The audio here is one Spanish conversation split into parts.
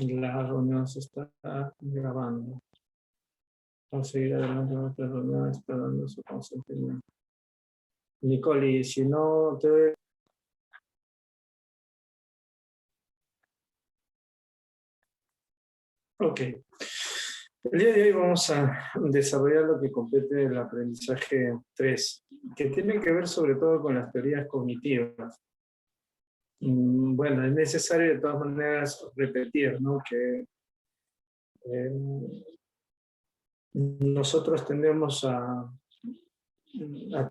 La reunión se está grabando. Vamos a seguir adelante con nuestra reunión esperando su consentimiento. Nicole, y si no te... Ok. El día de hoy vamos a desarrollar lo que compete el aprendizaje 3, que tiene que ver sobre todo con las teorías cognitivas. Bueno, es necesario de todas maneras repetir, ¿no? Que nosotros tendemos a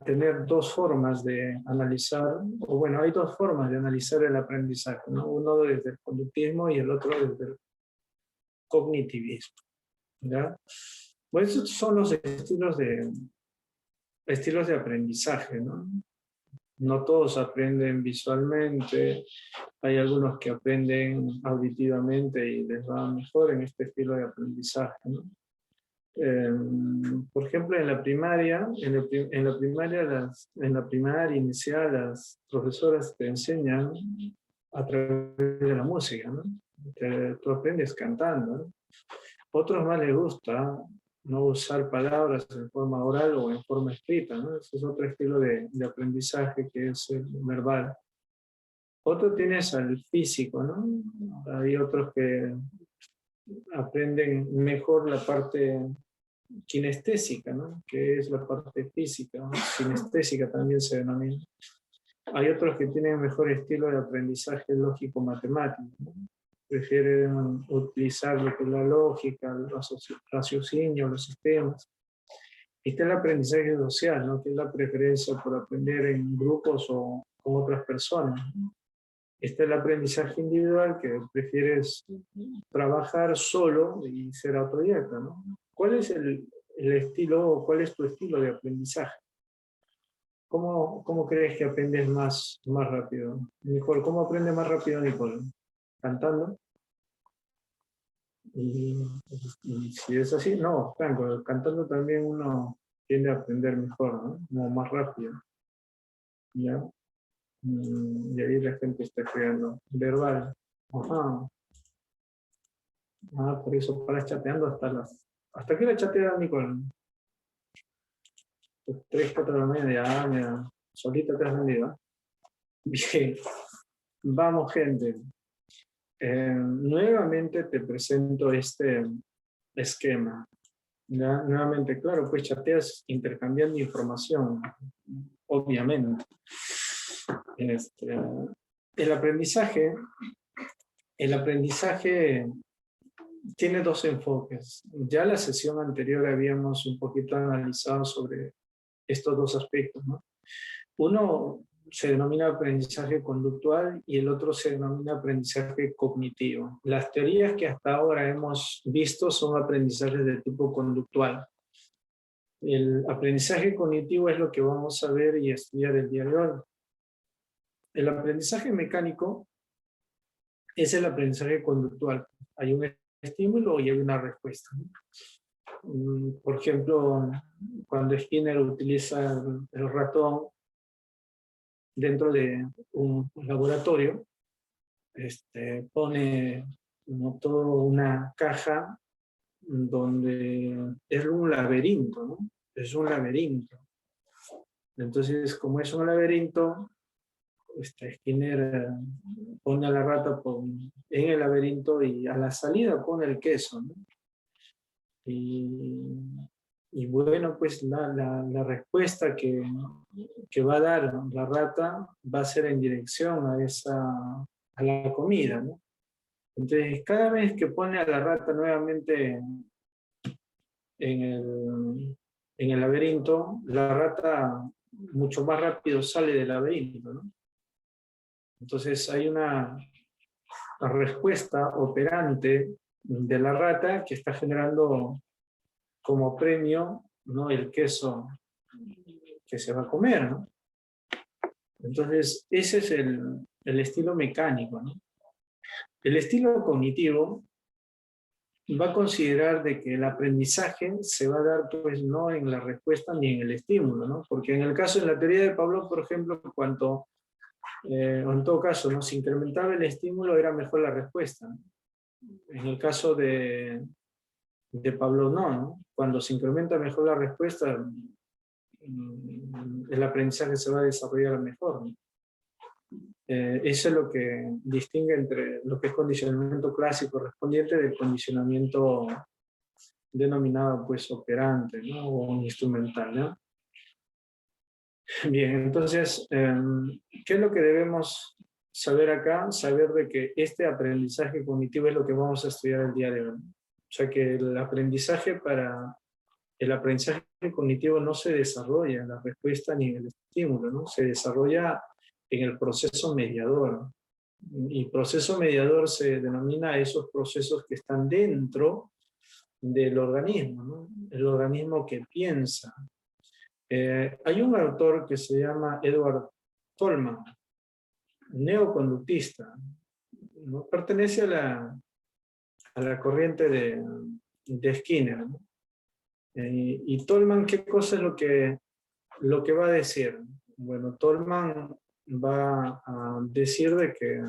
tener dos formas de analizar, o bueno, hay dos formas de analizar el aprendizaje, ¿no? Uno desde el conductismo y el otro desde el cognitivismo, ¿ya? Pues estos son los estilos de aprendizaje, ¿no? No todos aprenden visualmente, hay algunos que aprenden auditivamente y les va mejor en este estilo de aprendizaje, ¿no? Por ejemplo, en la primaria, en la primaria inicial, las profesoras te enseñan a través de la música, ¿no? Tú aprendes cantando, ¿no? Otros más les gusta no usar palabras en forma oral o en forma escrita, ¿no? Ese es otro estilo de aprendizaje que es el verbal. Otro tienes al físico, ¿no? Hay otros que aprenden mejor la parte kinestésica, ¿no? Que es la parte física, ¿no? Sinestésica también se denomina. Hay otros que tienen mejor estilo de aprendizaje lógico-matemático, ¿no? Prefieren utilizar lo que es la lógica, el raciocinio, los sistemas. Está el aprendizaje social, ¿no? Que es la preferencia por aprender en grupos o con otras personas. Está el aprendizaje individual, que prefieres trabajar solo y ser autodidacta, ¿no? ¿Cuál es el estilo, cuál es tu estilo de aprendizaje? ¿Cómo crees que aprendes más rápido? Nicole, ¿cómo aprendes más rápido, Nicole? ¿Cantando? Y si es así, no, Franco, cantando también uno tiende a aprender mejor, ¿no? Como más rápido. ¿Ya? Y ahí la gente está creando. Verbal. Ajá. Ah, por eso paras chateando ¿Hasta qué hora chateas, Nicole? 3, 4 de la mañana, ya, mira, solita te has vendido. Bien, vamos gente. Nuevamente te presento este esquema. ¿Ya? Nuevamente, claro, pues chateas intercambiando información, obviamente. El aprendizaje tiene dos enfoques. Ya la sesión anterior habíamos un poquito analizado sobre estos dos aspectos, ¿no? Uno se denomina aprendizaje conductual y el otro se denomina aprendizaje cognitivo. Las teorías que hasta ahora hemos visto son aprendizajes de tipo conductual. El aprendizaje cognitivo es lo que vamos a ver y estudiar el día de hoy. El aprendizaje mecánico es el aprendizaje conductual. Hay un estímulo y hay una respuesta. Por ejemplo, cuando Skinner utiliza el ratón dentro de un laboratorio, pone toda una caja donde es un laberinto, ¿no? Es un laberinto. Entonces, como es un laberinto, Skinner pone a la rata en el laberinto y a la salida pone el queso, ¿no? Y bueno, pues la respuesta que va a dar la rata va a ser en dirección a la comida, ¿no? Entonces, cada vez que pone a la rata nuevamente en el laberinto, la rata mucho más rápido sale del laberinto, ¿no? Entonces hay una respuesta operante de la rata que está generando como premio, ¿no?, el queso que se va a comer, ¿no? Entonces ese es el estilo mecánico, ¿no? El estilo cognitivo va a considerar de que el aprendizaje se va a dar pues no en la respuesta ni en el estímulo, ¿no? Porque en el caso de la teoría de Pavlov, por ejemplo, o en todo caso, ¿no?, si incrementaba el estímulo era mejor la respuesta, ¿no? En el caso de Pablo no. Cuando se incrementa mejor la respuesta, el aprendizaje se va a desarrollar mejor, ¿no? Eso es lo que distingue entre lo que es condicionamiento clásico correspondiente del condicionamiento denominado pues operante, ¿no? O instrumental, ¿no? Bien, entonces, ¿qué es lo que debemos saber acá? Saber de que este aprendizaje cognitivo es lo que vamos a estudiar el día de hoy. O sea que el aprendizaje cognitivo no se desarrolla en la respuesta ni en el estímulo, ¿no? Se desarrolla en el proceso mediador. Y proceso mediador se denomina a esos procesos que están dentro del organismo, ¿no? El organismo que piensa. Hay un autor que se llama Edward Tolman, neoconductista, ¿no? Pertenece a la corriente de Skinner, ¿no? Y Tolman, ¿qué cosa es lo que va a decir? Bueno, Tolman va a decir de que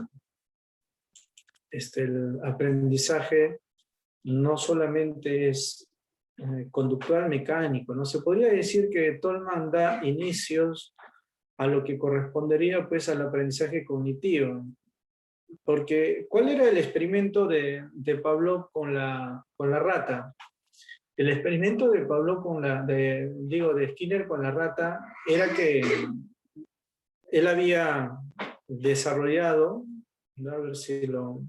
el aprendizaje no solamente es conductual mecánico, ¿no? Se podría decir que Tolman da inicios a lo que correspondería pues al aprendizaje cognitivo. Porque, ¿cuál era el experimento de Pavlov con la rata? El experimento de Pavlov de Skinner con la rata era que él había desarrollado, a ver si lo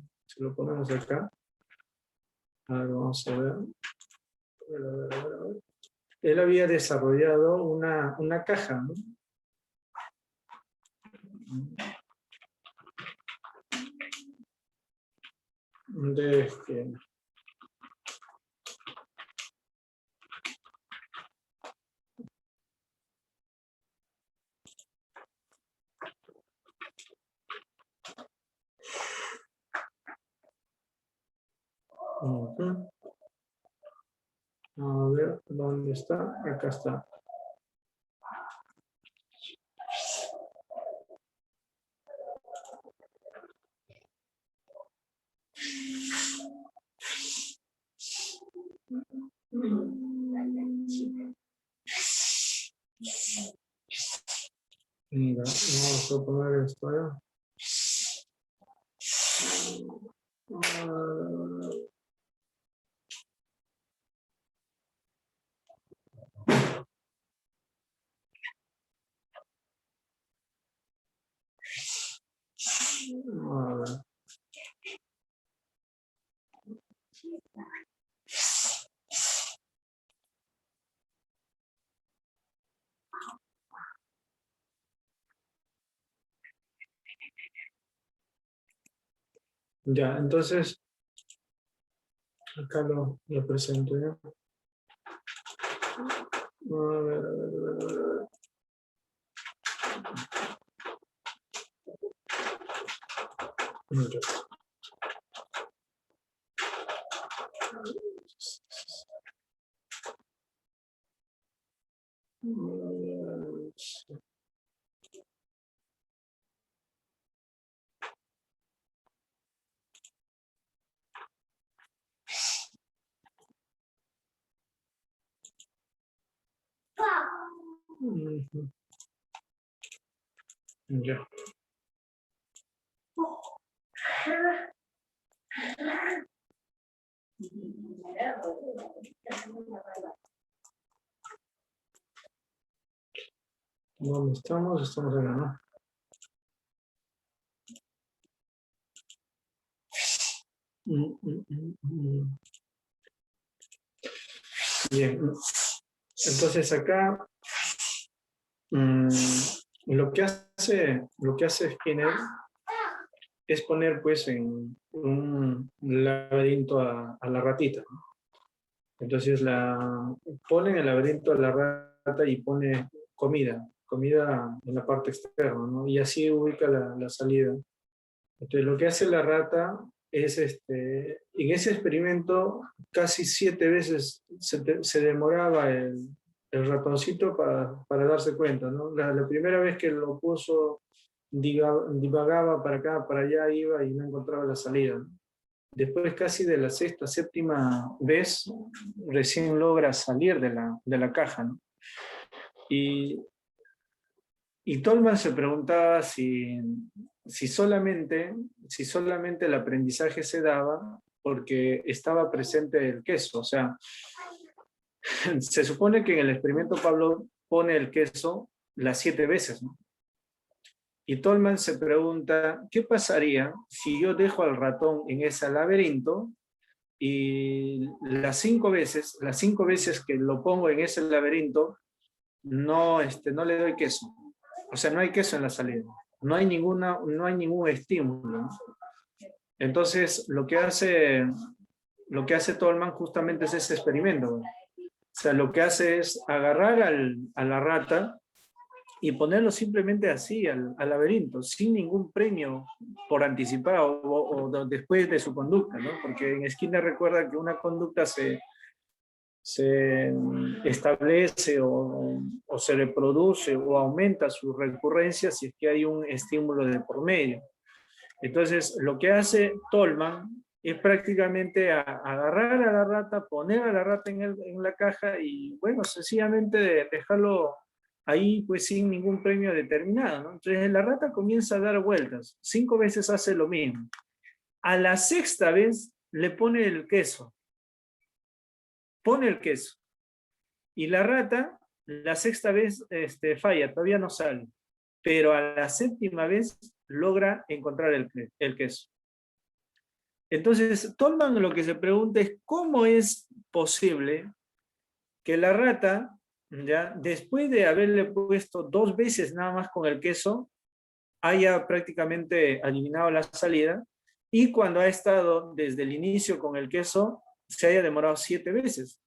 ponemos acá. A ver, vamos a ver. Él había desarrollado una caja, ¿no? De A ver, ¿dónde está? Acá está. Mira, vamos a poner esto allá. A ver. Ya, entonces, acá lo presento ya. A ver, a ver, a ver, a ver. Mira. Ya. ¿Dónde estamos? Estamos acá, ¿no? Bien. Entonces acá lo que hace Skinner es poner pues en un laberinto a la ratita, ¿no? Entonces pone en el laberinto a la rata y pone comida en la parte externa, ¿no? Y así ubica la salida. Entonces lo que hace la rata es, en ese experimento casi 7 veces se demoraba el ratoncito para darse cuenta, ¿no? La primera vez que lo puso, divagaba para acá, para allá, iba y no encontraba la salida, ¿no? después casi de la sexta, séptima vez, recién logra salir de la caja, ¿no? Y Tolman se preguntaba si solamente el aprendizaje se daba porque estaba presente el queso. O sea, se supone que en el experimento Pablo pone el queso las 7 veces, ¿no? Y Tolman se pregunta, ¿qué pasaría si yo dejo al ratón en ese laberinto y las 5 veces que lo pongo en ese laberinto, no le doy queso? O sea, no hay queso en la salida. No hay ningún estímulo, ¿no? Entonces, lo que hace Tolman justamente es ese experimento, ¿no? O sea, lo que hace es agarrar a la rata y ponerlo simplemente así al laberinto, sin ningún premio por anticipado o después de su conducta, ¿no? Porque en Skinner recuerda que una conducta se establece o se reproduce o aumenta su recurrencia si es que hay un estímulo de por medio. Entonces, lo que hace Tolman es prácticamente agarrar a la rata, poner a la rata en la caja y, bueno, sencillamente dejarlo ahí pues sin ningún premio determinado, ¿no? Entonces la rata comienza a dar vueltas, 5 veces hace lo mismo. A la sexta vez le pone el queso, y la rata la sexta vez falla, todavía no sale, pero a la séptima vez logra encontrar el queso. Entonces, Tolman lo que se pregunta es cómo es posible que la rata, ya después de haberle puesto 2 veces nada más con el queso, haya prácticamente adivinado la salida, y cuando ha estado desde el inicio con el queso, se haya demorado 7 veces.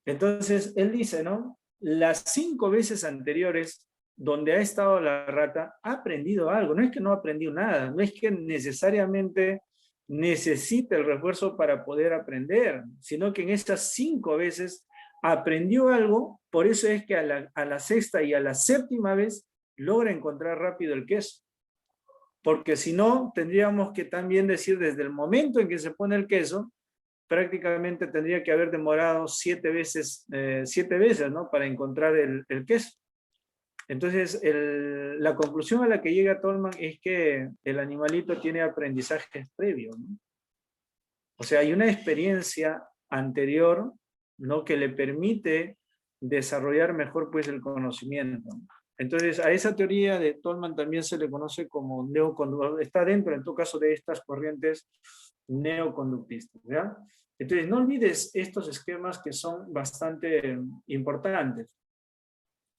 Entonces, él dice, ¿no? Las 5 veces anteriores donde ha estado la rata, ha aprendido algo. No es que no ha aprendido nada, no es que necesariamente necesite el refuerzo para poder aprender, sino que en estas 5 veces aprendió algo, por eso es que a la sexta y a la séptima vez logra encontrar rápido el queso. Porque si no, tendríamos que también decir desde el momento en que se pone el queso, prácticamente tendría que haber demorado 7 veces, ¿no? Para encontrar el queso. Entonces, la conclusión a la que llega Tolman es que el animalito tiene aprendizajes previos, ¿no? O sea, hay una experiencia anterior, ¿no? Que le permite desarrollar mejor pues el conocimiento. Entonces, a esa teoría de Tolman también se le conoce como neoconductismo, está dentro en todo caso de estas corrientes neoconductistas, ¿ya? Entonces, no olvides estos esquemas que son bastante importantes.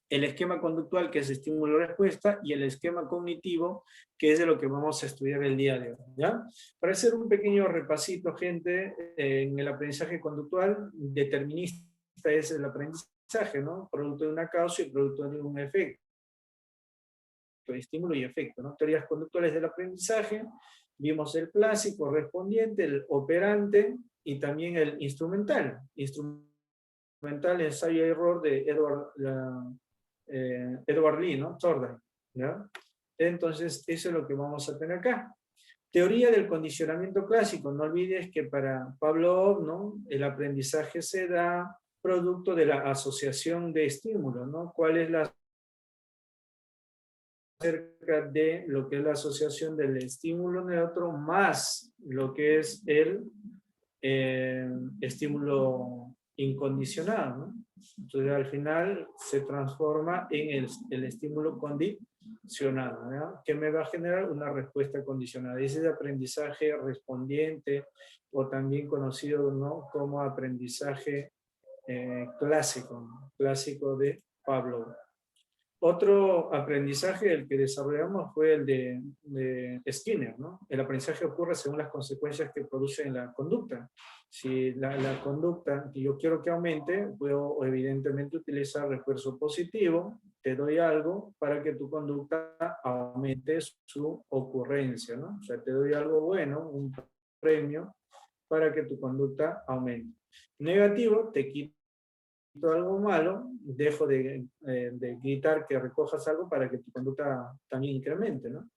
El esquema conductual, que es estímulo-respuesta, y el esquema cognitivo, que es de lo que vamos a estudiar el día de hoy, ¿ya? Para hacer un pequeño repasito, gente, en el aprendizaje conductual, determinista es el aprendizaje, ¿no? Producto de una causa y producto de un efecto. Estímulo y efecto, ¿no? Teorías conductuales del aprendizaje, vimos el clásico correspondiente, el operante y también el instrumental. Instrumental, ensayo y error de Edward Lee, ¿no? Thorndike, ¿ya? Entonces, eso es lo que vamos a tener acá. Teoría del condicionamiento clásico. No olvides que para Pavlov, ¿no? El aprendizaje se da producto de la asociación de estímulos, ¿no? ¿Cuál es la acerca de lo que es la asociación del estímulo neutro más lo que es el estímulo incondicionado, ¿no? Entonces al final se transforma en el estímulo condicionado, ¿no? Que me va a generar una respuesta condicionada. Ese es el aprendizaje respondiente, o también conocido, ¿no? Como aprendizaje clásico, ¿no? Clásico de Pavlov. Otro aprendizaje, el que desarrollamos, fue el de Skinner, ¿no? El aprendizaje ocurre según las consecuencias que produce en la conducta. Si la conducta que yo quiero que aumente, puedo evidentemente utilizar refuerzo positivo, te doy algo para que tu conducta aumente su ocurrencia, ¿no? O sea, te doy algo bueno, un premio, para que tu conducta aumente. Negativo, te quito algo malo, dejo de gritar que recojas algo para que tu conducta también incremente, ¿no?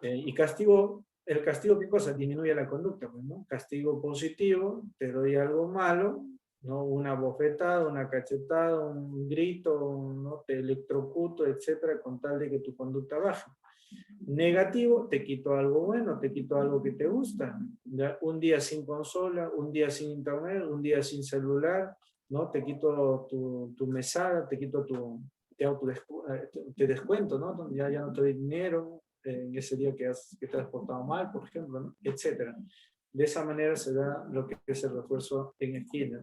Y castigo el castigo, ¿qué cosa? Disminuye la conducta, pues, ¿no? Castigo positivo, te doy algo malo, ¿no? Una bofetada, una cachetada, un grito, ¿no? Te electrocuto, etcétera, con tal de que tu conducta baje. Negativo, te quito algo bueno, te quito algo que te gusta. ¿Ya? Un día sin consola, un día sin internet, un día sin celular, ¿no? Te quito tu mesada, te quito te descuento, ¿no? Ya no te doy dinero en ese día que te has portado mal, por ejemplo, ¿no? Etcétera. De esa manera se da lo que es el refuerzo en esquina.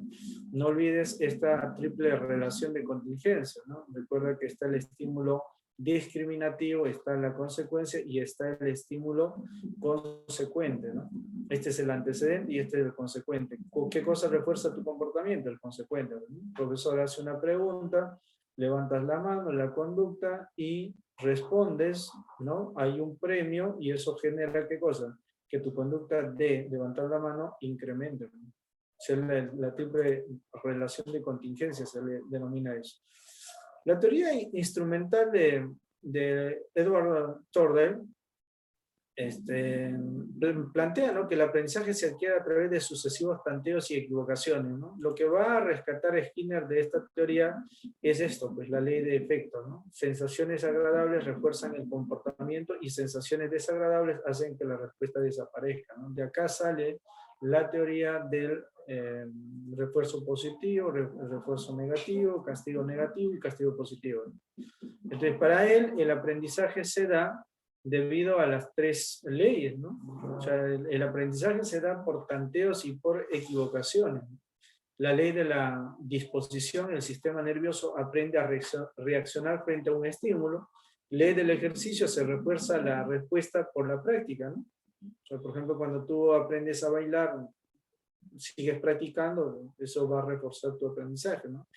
No olvides esta triple relación de contingencia, ¿no? Recuerda que está el estímulo discriminativo, está la consecuencia y está el estímulo consecuente, ¿no? Este es el antecedente y este es el consecuente. ¿Qué cosa refuerza tu comportamiento? El consecuente, ¿no? El profesor hace una pregunta, levantas la mano, la conducta y respondes, ¿no? Hay un premio y eso genera ¿qué cosa? Que tu conducta de levantar la mano incremente, ¿no? Es la triple relación de contingencia, se le denomina eso. La teoría instrumental de Edward Torrell plantea, ¿no?, que el aprendizaje se adquiere a través de sucesivos tanteos y equivocaciones, ¿no? Lo que va a rescatar Skinner de esta teoría es esto, pues la ley de efecto, ¿no? Sensaciones agradables refuerzan el comportamiento y sensaciones desagradables hacen que la respuesta desaparezca, ¿no? De acá sale la teoría del refuerzo positivo, refuerzo negativo, castigo negativo y castigo positivo, ¿no? Entonces, para él, el aprendizaje se da debido a las tres leyes, ¿no? O sea, el aprendizaje se da por tanteos y por equivocaciones. La ley de la disposición, el sistema nervioso aprende a reaccionar frente a un estímulo. Ley del ejercicio, se refuerza la respuesta por la práctica, ¿no? O sea, por ejemplo, cuando tú aprendes a bailar, sigues practicando, eso va a reforzar tu aprendizaje, ¿no?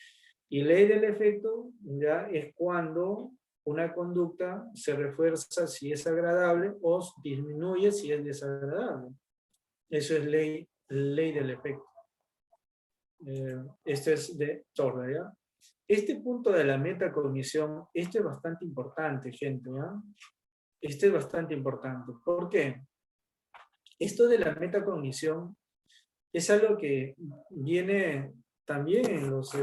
Y ley del efecto ya es cuando una conducta se refuerza si es agradable o disminuye si es desagradable. Eso es ley del efecto. Esto es de Torrell, ¿ya? Este punto de la metacognición, este es bastante importante, gente, ¿ya? Este es bastante importante. ¿Por qué? Esto de la metacognición es algo que viene también en los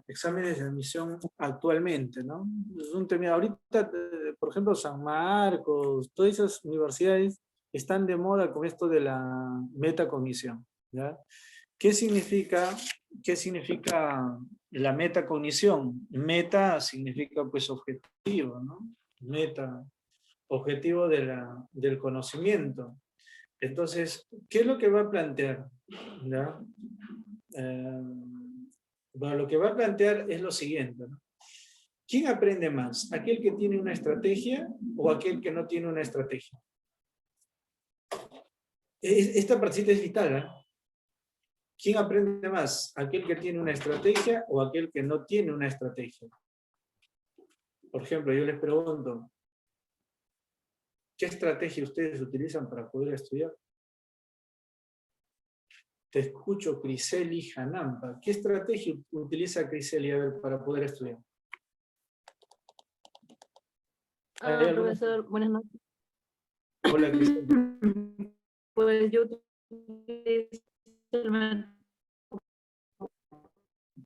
exámenes de admisión actualmente, ¿no? Es un tema, ahorita, por ejemplo, San Marcos, todas esas universidades están de moda con esto de la metacognición, ¿ya? ¿Qué significa la metacognición? Meta significa pues objetivo, ¿no? Meta, objetivo del conocimiento. Entonces, ¿qué es lo que va a plantear? ¿Ya? Bueno, lo que va a plantear es lo siguiente, ¿no? ¿Quién aprende más? ¿Aquel que tiene una estrategia o aquel que no tiene una estrategia? Esta partita es vital, ¿eh? ¿Quién aprende más? ¿Aquel que tiene una estrategia o aquel que no tiene una estrategia? Por ejemplo, yo les pregunto, ¿qué estrategia ustedes utilizan para poder estudiar? Te escucho, Criseli Hanampa. ¿Qué estrategia utiliza Criseli, a ver, para poder estudiar? Profesor, buenas noches. Hola, Criseli. Pues yo utilizo el método.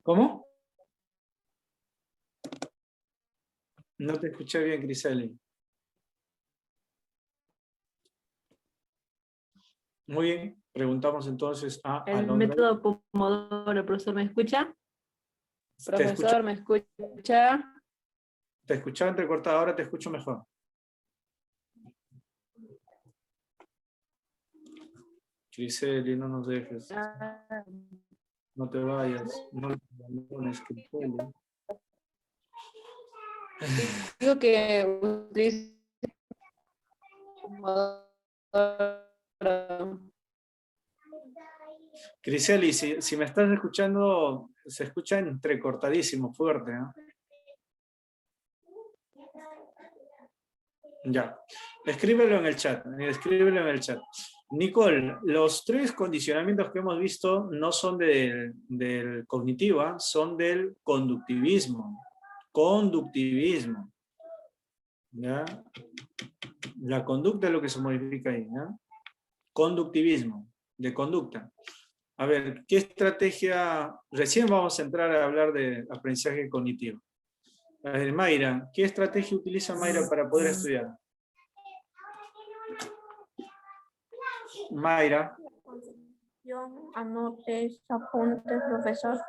¿Cómo? No te escuché bien, Criseli. Muy bien, preguntamos entonces a El Alondra. método Pomodoro, profesor, ¿me escucha? Profesor, ¿me escucha? Te escuchaba entrecortado, ahora te escucho mejor. Criseli, no nos dejes. No te vayas. No te abandones, Criseli. Digo que utilizo Pomodoro. Criseli, si me estás escuchando, se escucha entrecortadísimo, fuerte, ¿no? Ya. Escríbelo en el chat. Escríbelo en el chat. Nicole, los tres condicionamientos que hemos visto no son del cognitivo, ¿eh? Son del conductivismo. Conductivismo. ¿Ya? La conducta es lo que se modifica ahí, ¿ya? conductivismo, de conducta. A ver, ¿qué estrategia? Recién vamos a entrar a hablar de aprendizaje cognitivo. A ver, Mayra, ¿qué estrategia utiliza Mayra para poder estudiar? Mayra. Anotes, apuntes, profesor.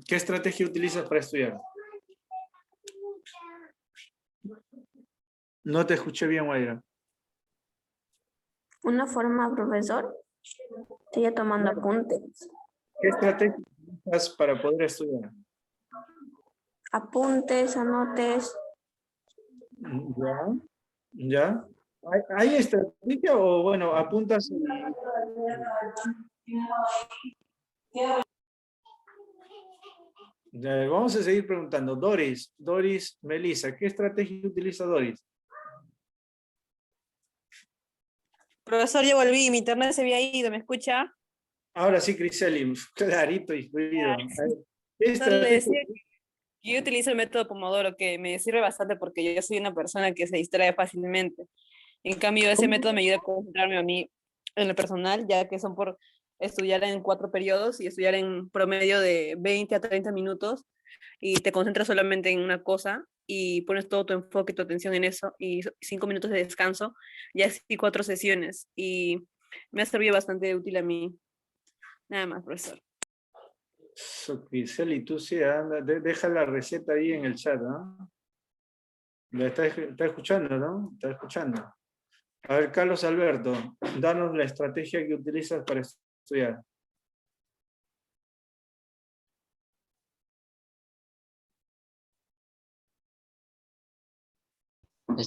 ¿Qué estrategia utilizas para estudiar? No te escuché bien, Mayra. Una forma, profesor. Estoy tomando apuntes. ¿Qué estrategia utilizas para poder estudiar? Apuntes, anotes. Ya, ya. ¿Hay estrategia o bueno, apuntas? Vamos a seguir preguntando. Doris, Melissa, ¿qué estrategia utiliza Doris? Profesor, yo volví, mi internet se había ido, ¿me escucha? Ahora sí, Criselim, clarito y fluido. ¿Qué No, le estrategia? decía que yo utilizo el método Pomodoro, que me sirve bastante porque yo soy una persona que se distrae fácilmente. En cambio, ese método me ayuda a concentrarme a mí en lo personal, ya que son por estudiar en 4 periodos y estudiar en promedio de 20 a 30 minutos y te concentras solamente en una cosa y pones todo tu enfoque y tu atención en eso y 5 minutos de descanso y así 4 sesiones y me ha servido bastante útil a mí. Nada más, profesor. Crisel, tú sí, anda, deja la receta ahí en el chat, ¿no? La está escuchando, ¿no? Está escuchando. A ver, Carlos Alberto, danos la estrategia que utilizas para estudiar.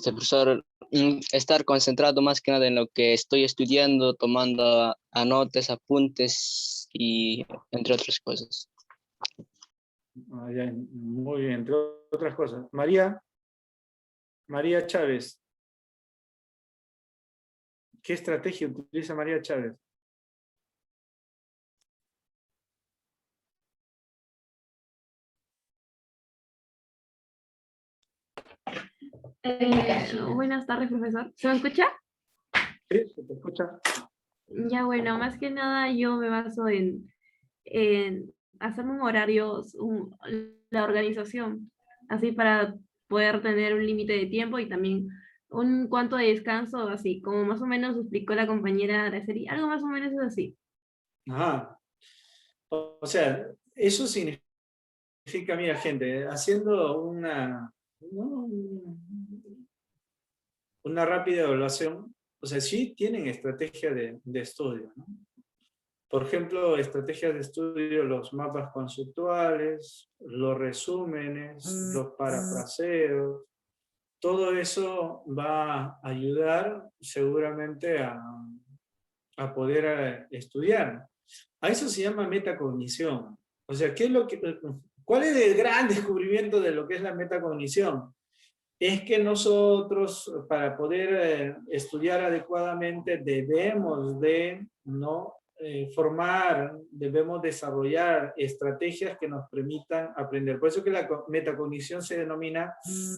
Profesor, estar concentrado más que nada en lo que estoy estudiando, tomando anotes, apuntes y entre otras cosas. Ya, muy bien, entre otras cosas. María Chávez. ¿Qué estrategia utiliza María Chávez? Buenas tardes, profesor. ¿Se me escucha? Sí, se te escucha. Ya, bueno, más que nada yo me baso en hacerme un horario, la organización, así para poder tener un límite de tiempo y también un cuanto de descanso, así como más o menos explicó la compañera Araceli, algo más o menos es así. Ajá. O sea, eso significa, mira, gente, haciendo una rápida evaluación, o sea, sí tienen estrategia de estudio, ¿no? Por ejemplo, estrategias de estudio, los mapas conceptuales, los resúmenes, los parafraseos, todo eso va a ayudar seguramente a poder estudiar. A eso se llama metacognición. O sea, ¿cuál es el gran descubrimiento de lo que es la metacognición? Es que nosotros, para poder estudiar adecuadamente, debemos de debemos desarrollar estrategias que nos permitan aprender. Por eso que la metacognición se denomina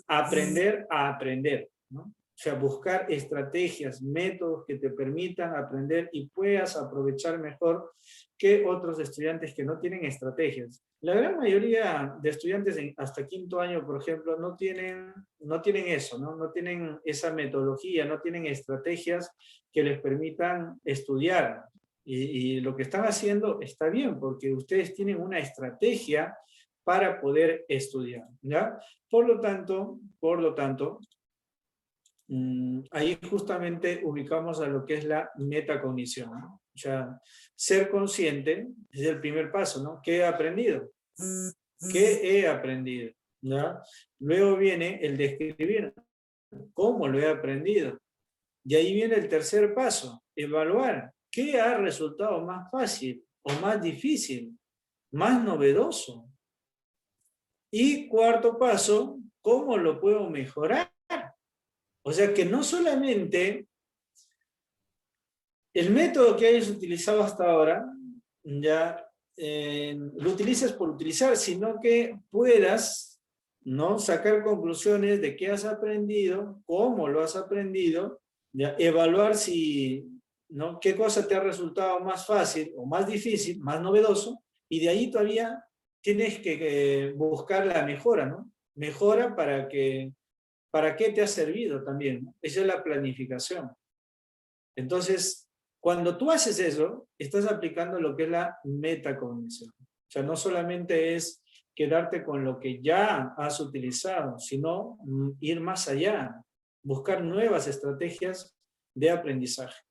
aprender a aprender, ¿no? O sea, buscar estrategias, métodos que te permitan aprender y puedas aprovechar mejor que otros estudiantes que no tienen estrategias. La gran mayoría de estudiantes hasta 5º año, por ejemplo, no tienen eso, ¿no? No tienen esa metodología, no tienen estrategias que les permitan estudiar. Y lo que están haciendo está bien, porque ustedes tienen una estrategia para poder estudiar, ¿ya? Por lo tanto, ahí justamente ubicamos a lo que es la metacognición, ¿no? O sea, ser consciente es el primer paso, ¿no? ¿Qué he aprendido? ¿Qué he aprendido? ¿Ya? Luego viene el describir cómo lo he aprendido. Y ahí viene el tercer paso, evaluar qué ha resultado más fácil o más difícil, más novedoso. Y cuarto paso, ¿cómo lo puedo mejorar? O sea que no solamente el método que hayas utilizado hasta ahora, ya lo utilices por utilizar, sino que puedas, ¿no?, sacar conclusiones de qué has aprendido, cómo lo has aprendido, ya, evaluar si ¿no? ¿Qué cosa te ha resultado más fácil o más difícil, más novedoso? Y de ahí todavía tienes que buscar la mejora, ¿no? Mejora para qué te ha servido también. Esa es la planificación. Entonces, cuando tú haces eso, estás aplicando lo que es la metacognición. O sea, no solamente es quedarte con lo que ya has utilizado, sino ir más allá, buscar nuevas estrategias de aprendizaje.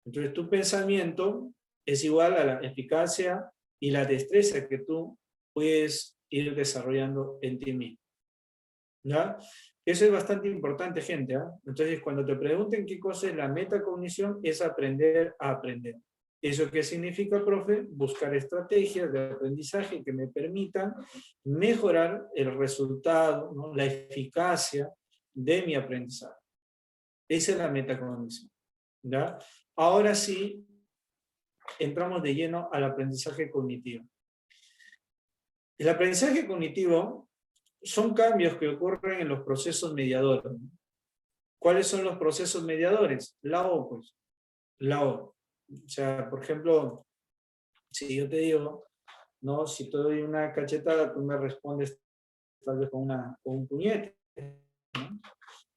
Entonces, tu pensamiento es igual a la eficacia y la destreza que tú puedes ir desarrollando en ti mismo. ¿Ya? Eso es bastante importante, gente. ¿eh? Entonces, cuando te pregunten qué cosa es la metacognición, es aprender a aprender. ¿Eso qué significa, profe? Buscar estrategias de aprendizaje que me permitan mejorar el resultado, ¿no? La eficacia de mi aprendizaje. Esa es la metacognición. ¿Ya? Ahora sí, entramos de lleno al aprendizaje cognitivo. El aprendizaje cognitivo son cambios que ocurren en los procesos mediadores. ¿Cuáles son los procesos mediadores? La O, pues. La O. O sea, por ejemplo, si yo te digo, ¿no? Si te doy una cachetada, tú me respondes tal vez con un puñete, ¿no?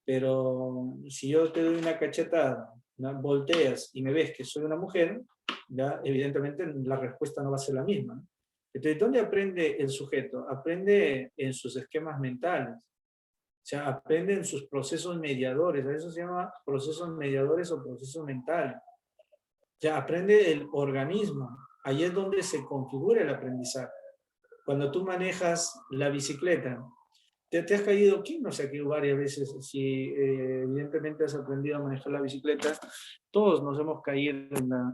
Pero si yo te doy una cachetada, ¿no? Volteas y me ves que soy una mujer, ya evidentemente la respuesta no va a ser la misma, ¿no? Entonces, ¿dónde aprende el sujeto? Aprende en sus esquemas mentales. O sea, aprende en sus procesos mediadores. A eso se llama procesos mediadores o procesos mentales. O sea, aprende el organismo. Ahí es donde se configura el aprendizaje. Cuando tú manejas la bicicleta, ¿te has caído? ¿Quién no se ha caído varias veces? Si evidentemente has aprendido a manejar la bicicleta, todos nos hemos caído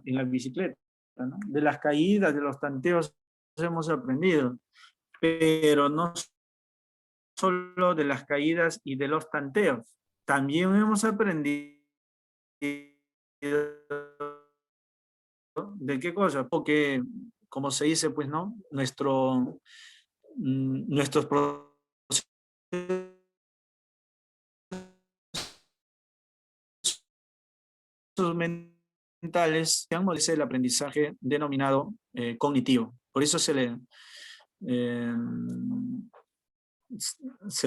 en la bicicleta, ¿no? De las caídas, de los tanteos hemos aprendido, pero no solo de las caídas y de los tanteos, también hemos aprendido de qué cosa, porque como se dice, pues no, nuestros procesos mentales es el aprendizaje denominado cognitivo. Por eso se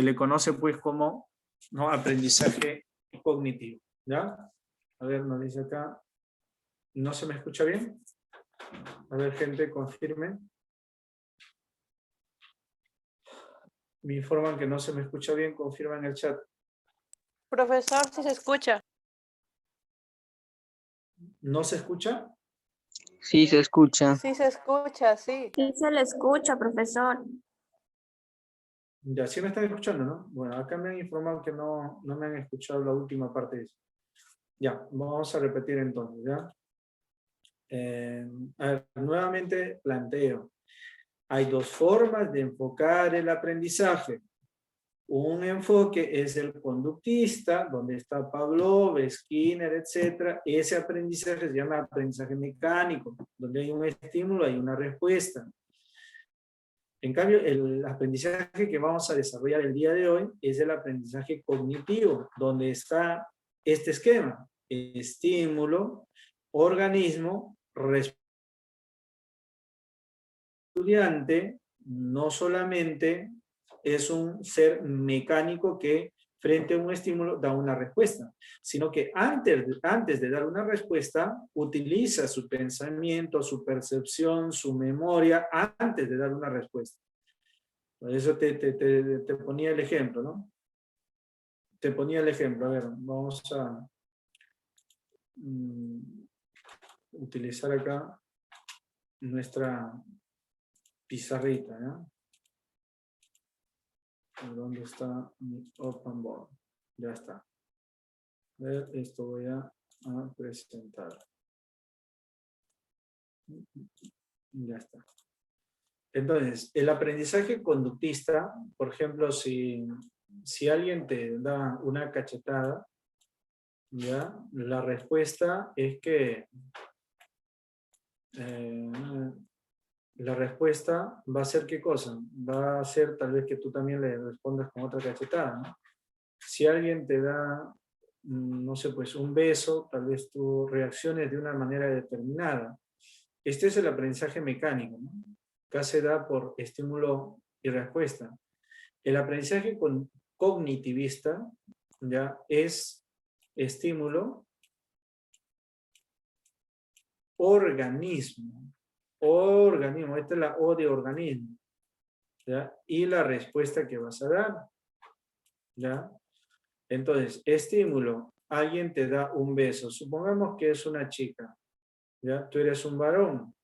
le conoce pues como, ¿no? Aprendizaje cognitivo. ¿Ya? A ver, nos dice acá. ¿No se me escucha bien? A ver, gente, confirme. Me informan que no se me escucha bien, confirma en el chat. Profesor, si se escucha. ¿No se escucha? Sí, se escucha. Sí se escucha, sí. Sí se le escucha, profesor. Ya, sí me están escuchando, ¿no? Bueno, acá me han informado que no me han escuchado la última parte de eso. Ya, vamos a repetir entonces, ¿ya? A ver, nuevamente planteo. Hay dos formas de enfocar el aprendizaje. Un enfoque es el conductista, donde está Pavlov, Skinner, etc. Ese aprendizaje se llama aprendizaje mecánico, donde hay un estímulo, hay una respuesta. En cambio, el aprendizaje que vamos a desarrollar el día de hoy es el aprendizaje cognitivo, donde está este esquema: estímulo, organismo, estudiante. No solamente es un ser mecánico que frente a un estímulo da una respuesta, sino que antes de dar una respuesta utiliza su pensamiento, su percepción, su memoria antes de dar una respuesta. Por eso te ponía el ejemplo, ¿no? Te ponía el ejemplo. A ver, vamos a utilizar acá nuestra pizarrita, ¿no? ¿Dónde está mi open board? Ya está. A ver, esto voy a presentar. Ya está. Entonces, el aprendizaje conductista, por ejemplo, si alguien te da una cachetada, ¿ya? La respuesta es que la respuesta va a ser ¿qué cosa? Va a ser tal vez que tú también le respondas con otra cachetada, ¿no? Si alguien te da no sé, pues un beso, tal vez tú reacciones de una manera determinada. Este es el aprendizaje mecánico, ¿no? Acá se da por estímulo y respuesta. El aprendizaje cognitivista ya es estímulo, organismo, esta es la O de organismo, ¿ya? Y la respuesta que vas a dar, ¿ya? Entonces, estímulo, alguien te da un beso, supongamos que es una chica, ¿ya? Tú eres un varón,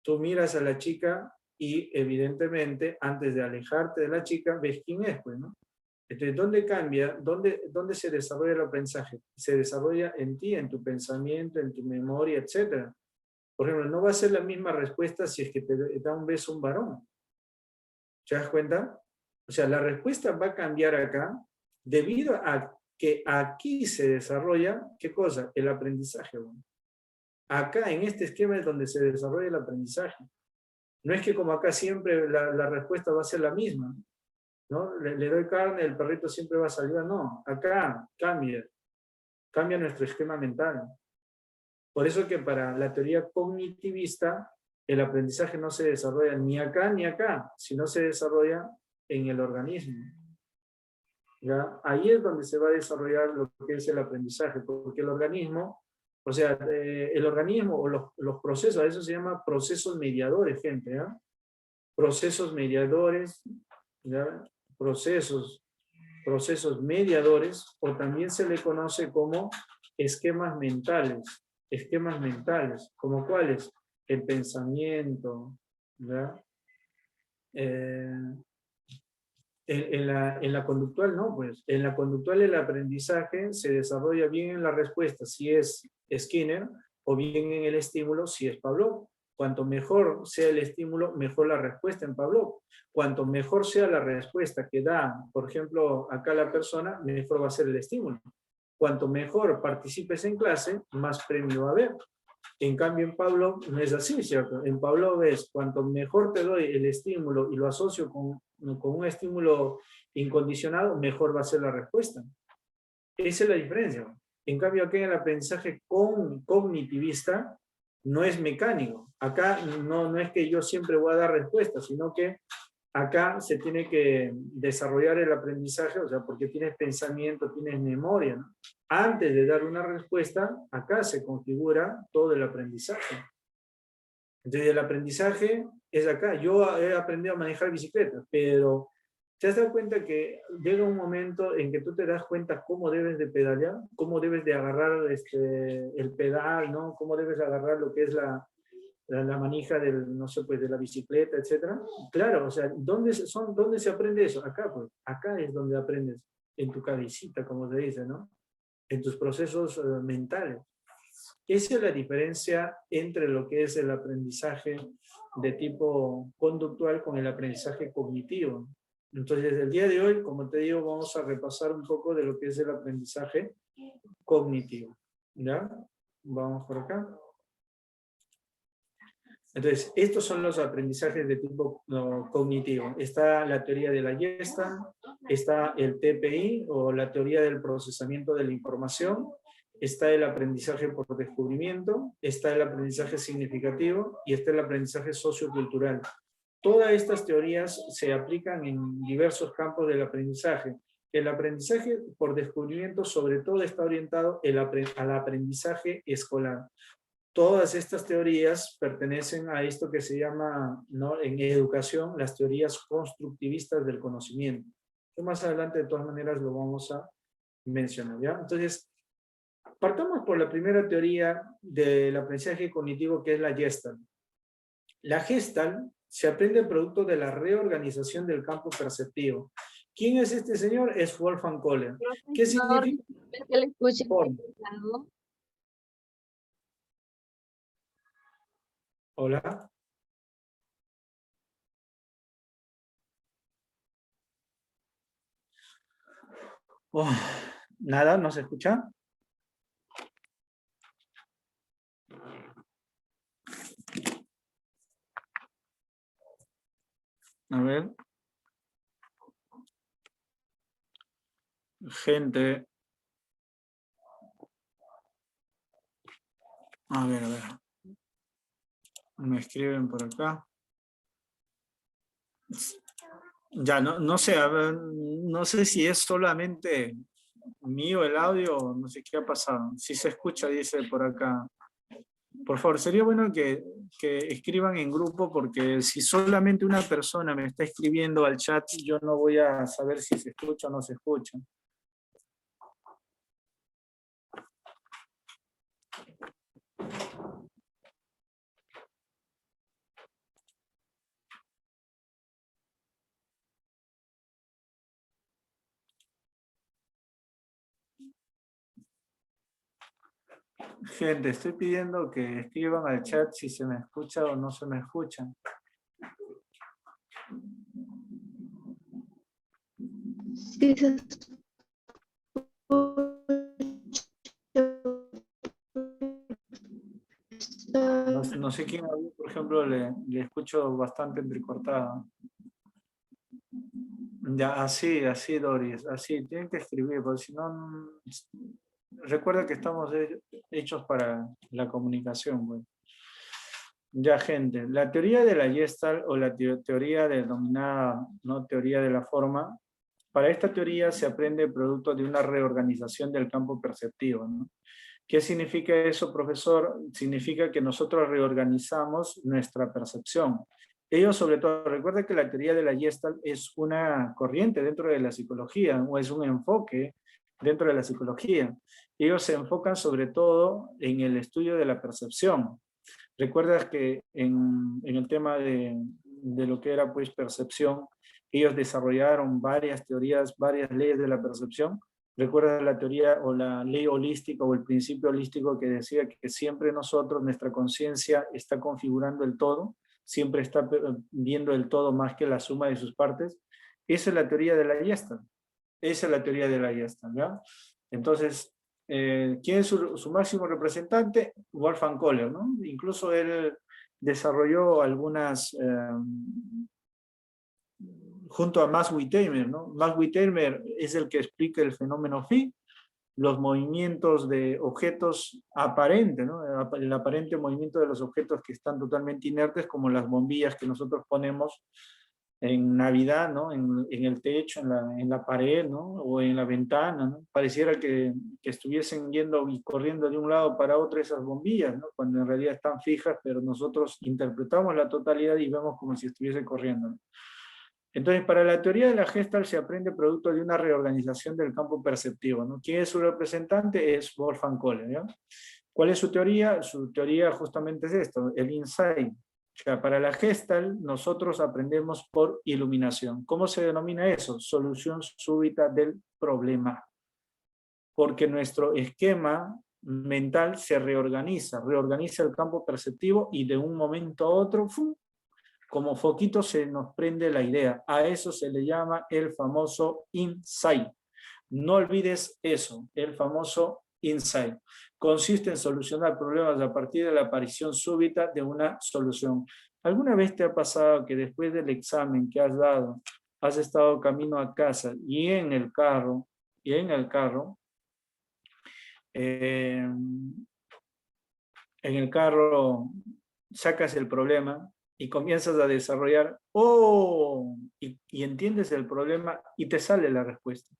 tú miras a la chica y evidentemente antes de alejarte de la chica ves quién es, pues, ¿no? Entonces, ¿dónde cambia? ¿Dónde se desarrolla el aprendizaje? Se desarrolla en ti, en tu pensamiento, en tu memoria, etc. Por ejemplo, no va a ser la misma respuesta si es que te da un beso un varón. ¿Te das cuenta? O sea, la respuesta va a cambiar acá debido a que aquí se desarrolla, ¿qué cosa? El aprendizaje. Bueno. Acá, en este esquema es donde se desarrolla el aprendizaje. No es que como acá siempre la respuesta va a ser la misma, ¿no? Le doy carne, el perrito siempre va a salir, no. Acá cambia nuestro esquema mental. Por eso que para la teoría cognitivista, el aprendizaje no se desarrolla ni acá, sino se desarrolla en el organismo. ¿Ya? Ahí es donde se va a desarrollar lo que es el aprendizaje, porque el organismo, o sea, el organismo o los procesos, a eso se llama procesos mediadores, gente, ¿ya? Procesos mediadores, ¿ya? Procesos mediadores, o también se le conoce como esquemas mentales, como cuáles, el pensamiento, ¿ya? En la conductual no, pues en la conductual el aprendizaje se desarrolla bien en la respuesta, si es Skinner, o bien en el estímulo, si es Pavlov. Cuanto mejor sea el estímulo, mejor la respuesta en Pavlov. Cuanto mejor sea la respuesta que da, por ejemplo, acá la persona, mejor va a ser el estímulo. Cuanto mejor participes en clase, más premio va a haber. En cambio, en Pavlov no es así, ¿cierto? En Pavlov es cuanto mejor te doy el estímulo y lo asocio con un estímulo incondicionado, mejor va a ser la respuesta. Esa es la diferencia. En cambio, aquí en el aprendizaje cognitivista no es mecánico. Acá no es que yo siempre voy a dar respuestas, sino que acá se tiene que desarrollar el aprendizaje, o sea, porque tienes pensamiento, tienes memoria, ¿no? Antes de dar una respuesta, acá se configura todo el aprendizaje. Entonces, el aprendizaje es acá. Yo he aprendido a manejar bicicleta, pero ¿te has dado cuenta que llega un momento en que tú te das cuenta cómo debes de pedalear? ¿Cómo debes de agarrar el pedal, ¿no? ¿Cómo debes de agarrar lo que es la manija no sé, pues, de la bicicleta, etcétera? Claro, o sea, ¿dónde se aprende eso? Acá, pues, acá es donde aprendes, en tu cabecita, como se dice, ¿no? En tus procesos mentales. Esa es la diferencia entre lo que es el aprendizaje de tipo conductual con el aprendizaje cognitivo. Entonces, desde el día de hoy, como te digo, vamos a repasar un poco de lo que es el aprendizaje cognitivo. ¿Ya? Vamos por acá. Entonces, estos son los aprendizajes de tipo cognitivo. Está la teoría de la Gestalt, está el TPI o la teoría del procesamiento de la información, está el aprendizaje por descubrimiento, está el aprendizaje significativo y está el aprendizaje sociocultural. Todas estas teorías se aplican en diversos campos del aprendizaje. El aprendizaje por descubrimiento sobre todo está orientado al aprendizaje escolar. Todas estas teorías pertenecen a esto que se llama, ¿no?, en educación, las teorías constructivistas del conocimiento. Que más adelante, de todas maneras, lo vamos a mencionar, ¿ya? Entonces, partamos por la primera teoría del aprendizaje cognitivo, que es la Gestalt. La Gestalt se aprende producto de la reorganización del campo perceptivo. ¿Quién es este señor? Es Wolfgang Kohler. ¿Qué significa? Que le escuche. Hola. Oh, nada, ¿no se escucha? A ver. Gente. A ver, a ver. Me escriben por acá. Ya, no sé, a ver, no sé si es solamente mío el audio, no sé qué ha pasado. Si se escucha, dice por acá. Por favor, sería bueno que escriban en grupo, porque si solamente una persona me está escribiendo al chat, yo no voy a saber si se escucha o no se escucha. Gente, estoy pidiendo que escriban al chat si se me escucha o no se me escucha. Sí, se No sé quién, por ejemplo, le escucho bastante entrecortado. Ya, así, Doris, así, tienen que escribir, porque si no, recuerda que estamos hechos para la comunicación, pues. Ya, gente, la teoría de la Gestalt o la teoría denominada, ¿no?, teoría de la forma, para esta teoría se aprende producto de una reorganización del campo perceptivo, ¿no? ¿Qué significa eso, profesor? Significa que nosotros reorganizamos nuestra percepción. Ellos, sobre todo, recuerda que la teoría de la Gestalt es una corriente dentro de la psicología, o es un enfoque dentro de la psicología. Ellos se enfocan sobre todo en el estudio de la percepción. Recuerdas que en el tema de lo que era, pues, percepción, ellos desarrollaron varias teorías, varias leyes de la percepción. ¿Recuerdas la teoría o la ley holística o el principio holístico que decía que siempre nosotros, nuestra conciencia está configurando el todo, siempre está viendo el todo más que la suma de sus partes? Esa es la teoría de la Gestalt. Esa es la teoría de la Gestalt, ¿ya? Entonces, ¿quién es su máximo representante? Wolfgang Kohler, ¿no? Incluso él desarrolló algunas, junto a Max Wittheimer, ¿no? Max Wittheimer es el que explica el fenómeno phi, los movimientos de objetos aparentes, ¿no? El aparente movimiento de los objetos que están totalmente inertes, como las bombillas que nosotros ponemos en Navidad, ¿no? En el techo, en la pared, ¿no? O en la ventana, ¿no? Pareciera que estuviesen yendo y corriendo de un lado para otro esas bombillas, ¿no? Cuando en realidad están fijas, pero nosotros interpretamos la totalidad y vemos como si estuviese corriendo, ¿no? Entonces, para la teoría de la Gestalt se aprende producto de una reorganización del campo perceptivo, ¿no? ¿Quién es su representante? Es Wolfgang Kohler, ¿ya? ¿Cuál es su teoría? Su teoría justamente es esto, el insight. O sea, para la Gestalt nosotros aprendemos por iluminación. ¿Cómo se denomina eso? Solución súbita del problema. Porque nuestro esquema mental se reorganiza el campo perceptivo y de un momento a otro, ¡fum!, como foquito se nos prende la idea. A eso se le llama el famoso insight. No olvides eso, el famoso insight. Consiste en solucionar problemas a partir de la aparición súbita de una solución. ¿Alguna vez te ha pasado que después del examen que has dado, has estado camino a casa y en el carro, sacas el problema y comienzas a desarrollar, y entiendes el problema y te sale la respuesta?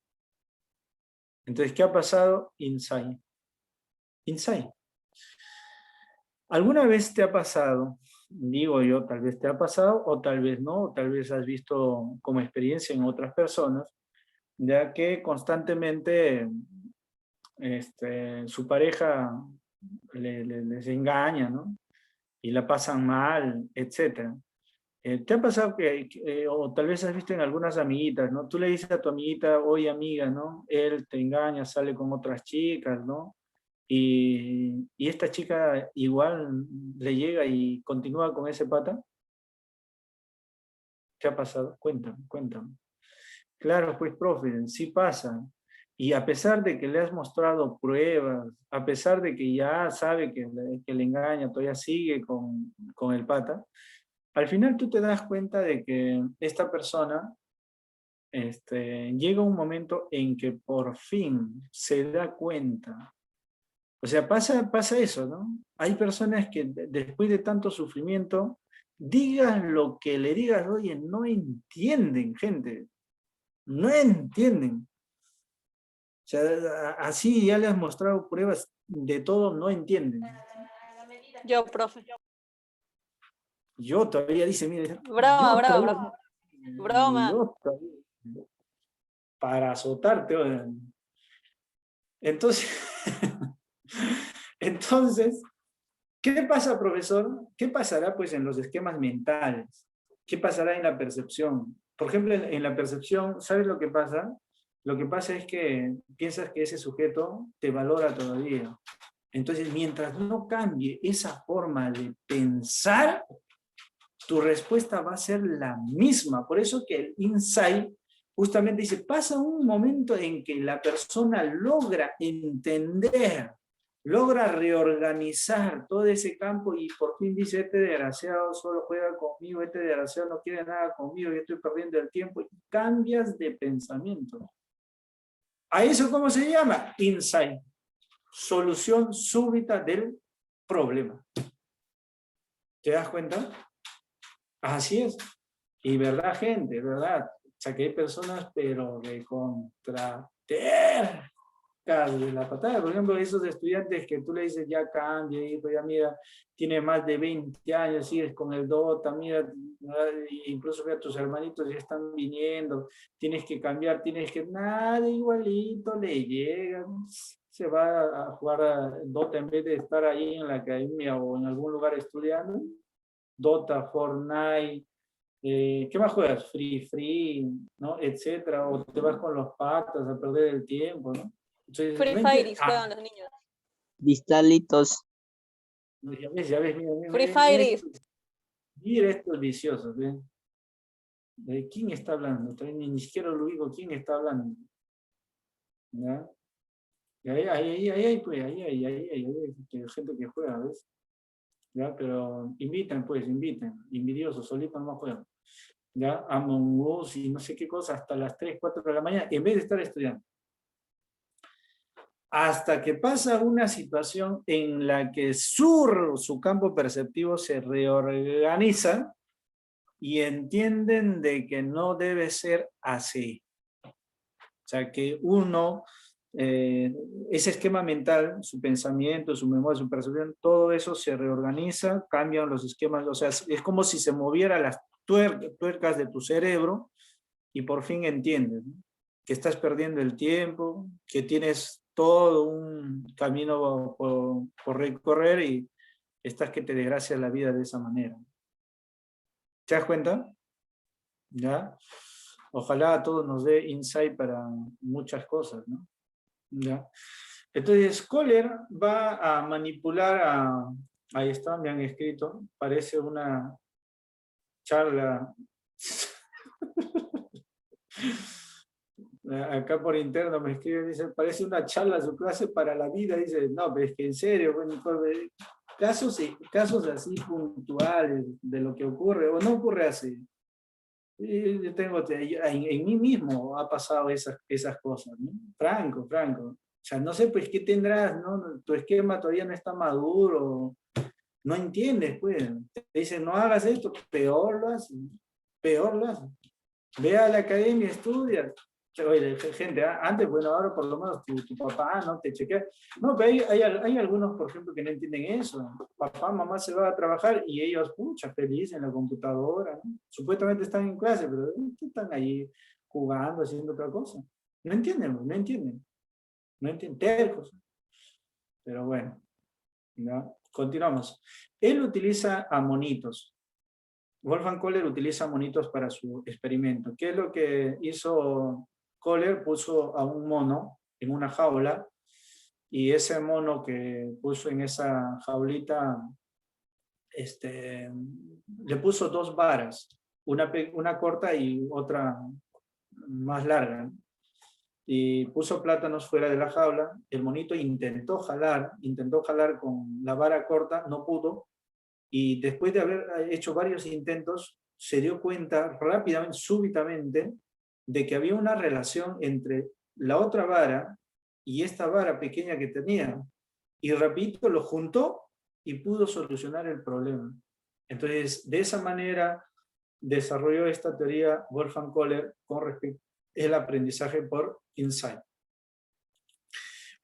Entonces, ¿qué ha pasado? Insight. Insight. ¿Alguna vez te ha pasado? Digo yo, tal vez te ha pasado, o tal vez no, o tal vez has visto como experiencia en otras personas, ya que constantemente su pareja les engaña, ¿no? Y la pasan mal, etcétera. ¿Te ha pasado o tal vez has visto en algunas amiguitas, ¿no? Tú le dices a tu amiguita, oye amiga, ¿no? Él te engaña, sale con otras chicas, ¿no? Y esta chica igual le llega y continúa con ese pata. ¿Qué ha pasado? Cuéntame, cuéntame. Claro, pues, profe, sí pasa. Y a pesar de que le has mostrado pruebas, a pesar de que ya sabe que le engaña, todavía sigue con el pata, al final tú te das cuenta de que esta persona llega un momento en que por fin se da cuenta O sea, pasa eso, ¿no? Hay personas que después de tanto sufrimiento, digas lo que le digas, oye, no entienden, gente. No entienden. O sea, así ya les has mostrado pruebas de todo, no entienden. Yo, profe. Yo todavía dice, mire, Broma, yo broma, todavía, broma. Broma. yo todavía, para azotarte. Oye. Entonces, entonces, ¿qué pasa, profesor? ¿Qué pasará pues en los esquemas mentales? ¿Qué pasará en la percepción? Por ejemplo, en la percepción, ¿sabes lo que pasa? Lo que pasa es que piensas que ese sujeto te valora todavía. Entonces, mientras no cambie esa forma de pensar, tu respuesta va a ser la misma. Por eso que el insight justamente dice, pasa un momento en que la persona logra entender, logra reorganizar todo ese campo y por fin dice, este desgraciado solo juega conmigo, este desgraciado no quiere nada conmigo, yo estoy perdiendo el tiempo, y cambias de pensamiento. ¿A eso cómo se llama? Insight. Solución súbita del problema. ¿Te das cuenta? Así es. Y verdad, gente, verdad. O sea, que hay personas, pero de contra de la patada. Por ejemplo, esos estudiantes que tú le dices, ya cambia, hijo, ya mira, tiene más de 20 años, sigues con el DOTA, mira, incluso vea, tus hermanitos ya están viniendo, tienes que cambiar, tienes que, nada, igualito, le llega, se va a jugar a DOTA en vez de estar ahí en la academia o en algún lugar estudiando. Dota, Fortnite, ¿qué más juegas? Free, ¿no? Etcétera, o te vas con los patas a perder el tiempo, ¿no? Entonces, Free Fire juegan los niños. Distalitos. Ya ves, mira, Free Fire. Mira estos viciosos, ¿ves? ¿De quién está hablando? Ni siquiera lo digo quién está hablando. ¿Ya? Y ahí, gente que juega, ¿ves? ¿Ya? Pero inviten, envidiosos, solitos no juegan. ¿Ya? Among Us y no sé qué cosa, hasta las 3, 4 de la mañana, en vez de estar estudiando. Hasta que pasa una situación en la que su campo perceptivo se reorganiza y entienden de que no debe ser así. O sea, que uno, ese esquema mental, su pensamiento, su memoria, su percepción, todo eso se reorganiza, cambian los esquemas, o sea, es como si se movieran las tuercas de tu cerebro y por fin entiendes, ¿no? Que estás perdiendo el tiempo, que tienes todo un camino por recorrer y estás que te desgracia la vida de esa manera. ¿Te das cuenta? ¿Ya? Ojalá a todos nos dé insight para muchas cosas, ¿no? ¿Ya? Entonces, Kohler va a manipular ahí está, me han escrito, parece una charla, acá por interno me escriben, dice, parece una charla su clase para la vida, dice, no, pero es que en serio, bueno, casos así puntuales de lo que ocurre, o no ocurre así. Yo tengo, en mí mismo ha pasado esas cosas, ¿no? Franco. O sea, no sé, pues, ¿qué tendrás, no? Tu esquema todavía no está maduro, no entiendes, pues. Te dicen, no hagas esto, peor lo haces. Ve a la academia, estudia. Oye, gente, antes, bueno, ahora por lo menos tu papá no te chequea. No, pero hay algunos, por ejemplo, que no entienden eso. Papá, mamá se va a trabajar y ellos, pucha, felices en la computadora, ¿no? Supuestamente están en clase, pero están ahí jugando, haciendo otra cosa. No entienden, tercos. Pero bueno, ¿no? Continuamos. Él utiliza a monitos. Wolfgang Kohler utiliza monitos para su experimento. ¿Qué es lo que hizo Kohler? Puso a un mono en una jaula y ese mono que puso en esa jaulita le puso 2 varas, una corta y otra más larga. Y puso plátanos fuera de la jaula. El monito intentó jalar con la vara corta, no pudo. Y después de haber hecho varios intentos, se dio cuenta rápidamente, súbitamente, de que había una relación entre la otra vara y esta vara pequeña que tenía. y rapidito lo juntó y pudo solucionar el problema. Entonces, de esa manera desarrolló esta teoría Wolfgang Kohler con respecto al aprendizaje por insight.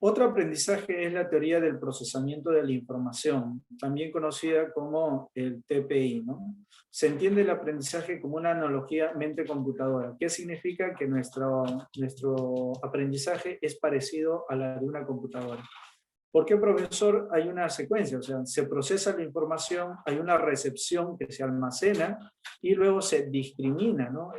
Otro aprendizaje es la teoría del procesamiento de la información, también conocida como el TPI, ¿no? Se entiende el aprendizaje como una analogía mente-computadora. ¿Qué significa? Que nuestro aprendizaje es parecido a la de una computadora. ¿Por qué, profesor? Hay una secuencia, o sea, se procesa la información, hay una recepción que se almacena y luego se discrimina, ¿no?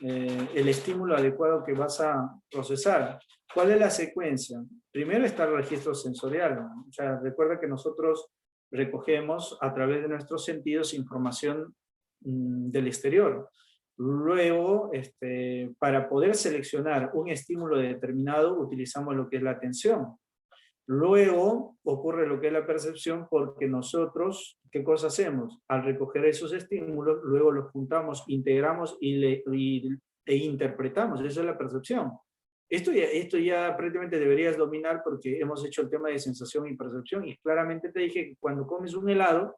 El estímulo adecuado que vas a procesar. ¿Cuál es la secuencia? Primero está el registro sensorial, ¿no? O sea, recuerda que nosotros recogemos a través de nuestros sentidos información del exterior. Luego, para poder seleccionar un estímulo determinado, utilizamos lo que es la atención. Luego ocurre lo que es la percepción, porque nosotros, ¿qué cosa hacemos? Al recoger esos estímulos, luego los juntamos, integramos e interpretamos. Esa es la percepción. Esto ya prácticamente deberías dominar, porque hemos hecho el tema de sensación y percepción, y claramente te dije que cuando comes un helado,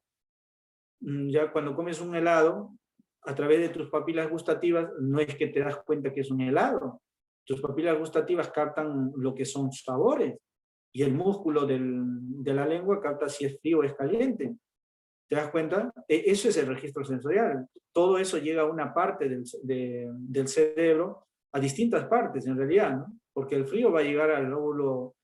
a través de tus papilas gustativas, no es que te das cuenta que es un helado. Tus papilas gustativas captan lo que son sabores, y el músculo de la lengua capta si es frío o es caliente. ¿Te das cuenta? Eso es el registro sensorial. Todo eso llega a una parte del cerebro, a distintas partes en realidad, ¿no? Porque el frío va a llegar al lóbulo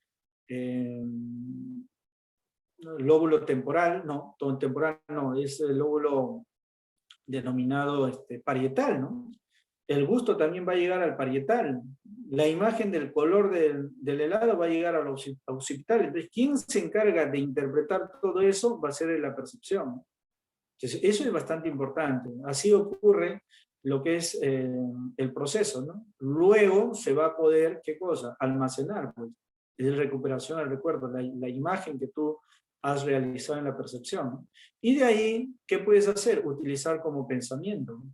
temporal, no, temporal no, es el lóbulo denominado parietal, ¿no? El gusto también va a llegar al parietal. La imagen del color del helado va a llegar al occipital. Entonces, ¿quién se encarga de interpretar todo eso? Va a ser la percepción. Entonces, eso es bastante importante. Así ocurre lo que es el proceso, ¿no? Luego se va a poder, ¿qué cosa? Almacenar, pues. Es recuperación al recuerdo, la imagen que tú has realizado en la percepción, ¿no? Y de ahí, ¿qué puedes hacer? Utilizar como pensamiento, ¿no?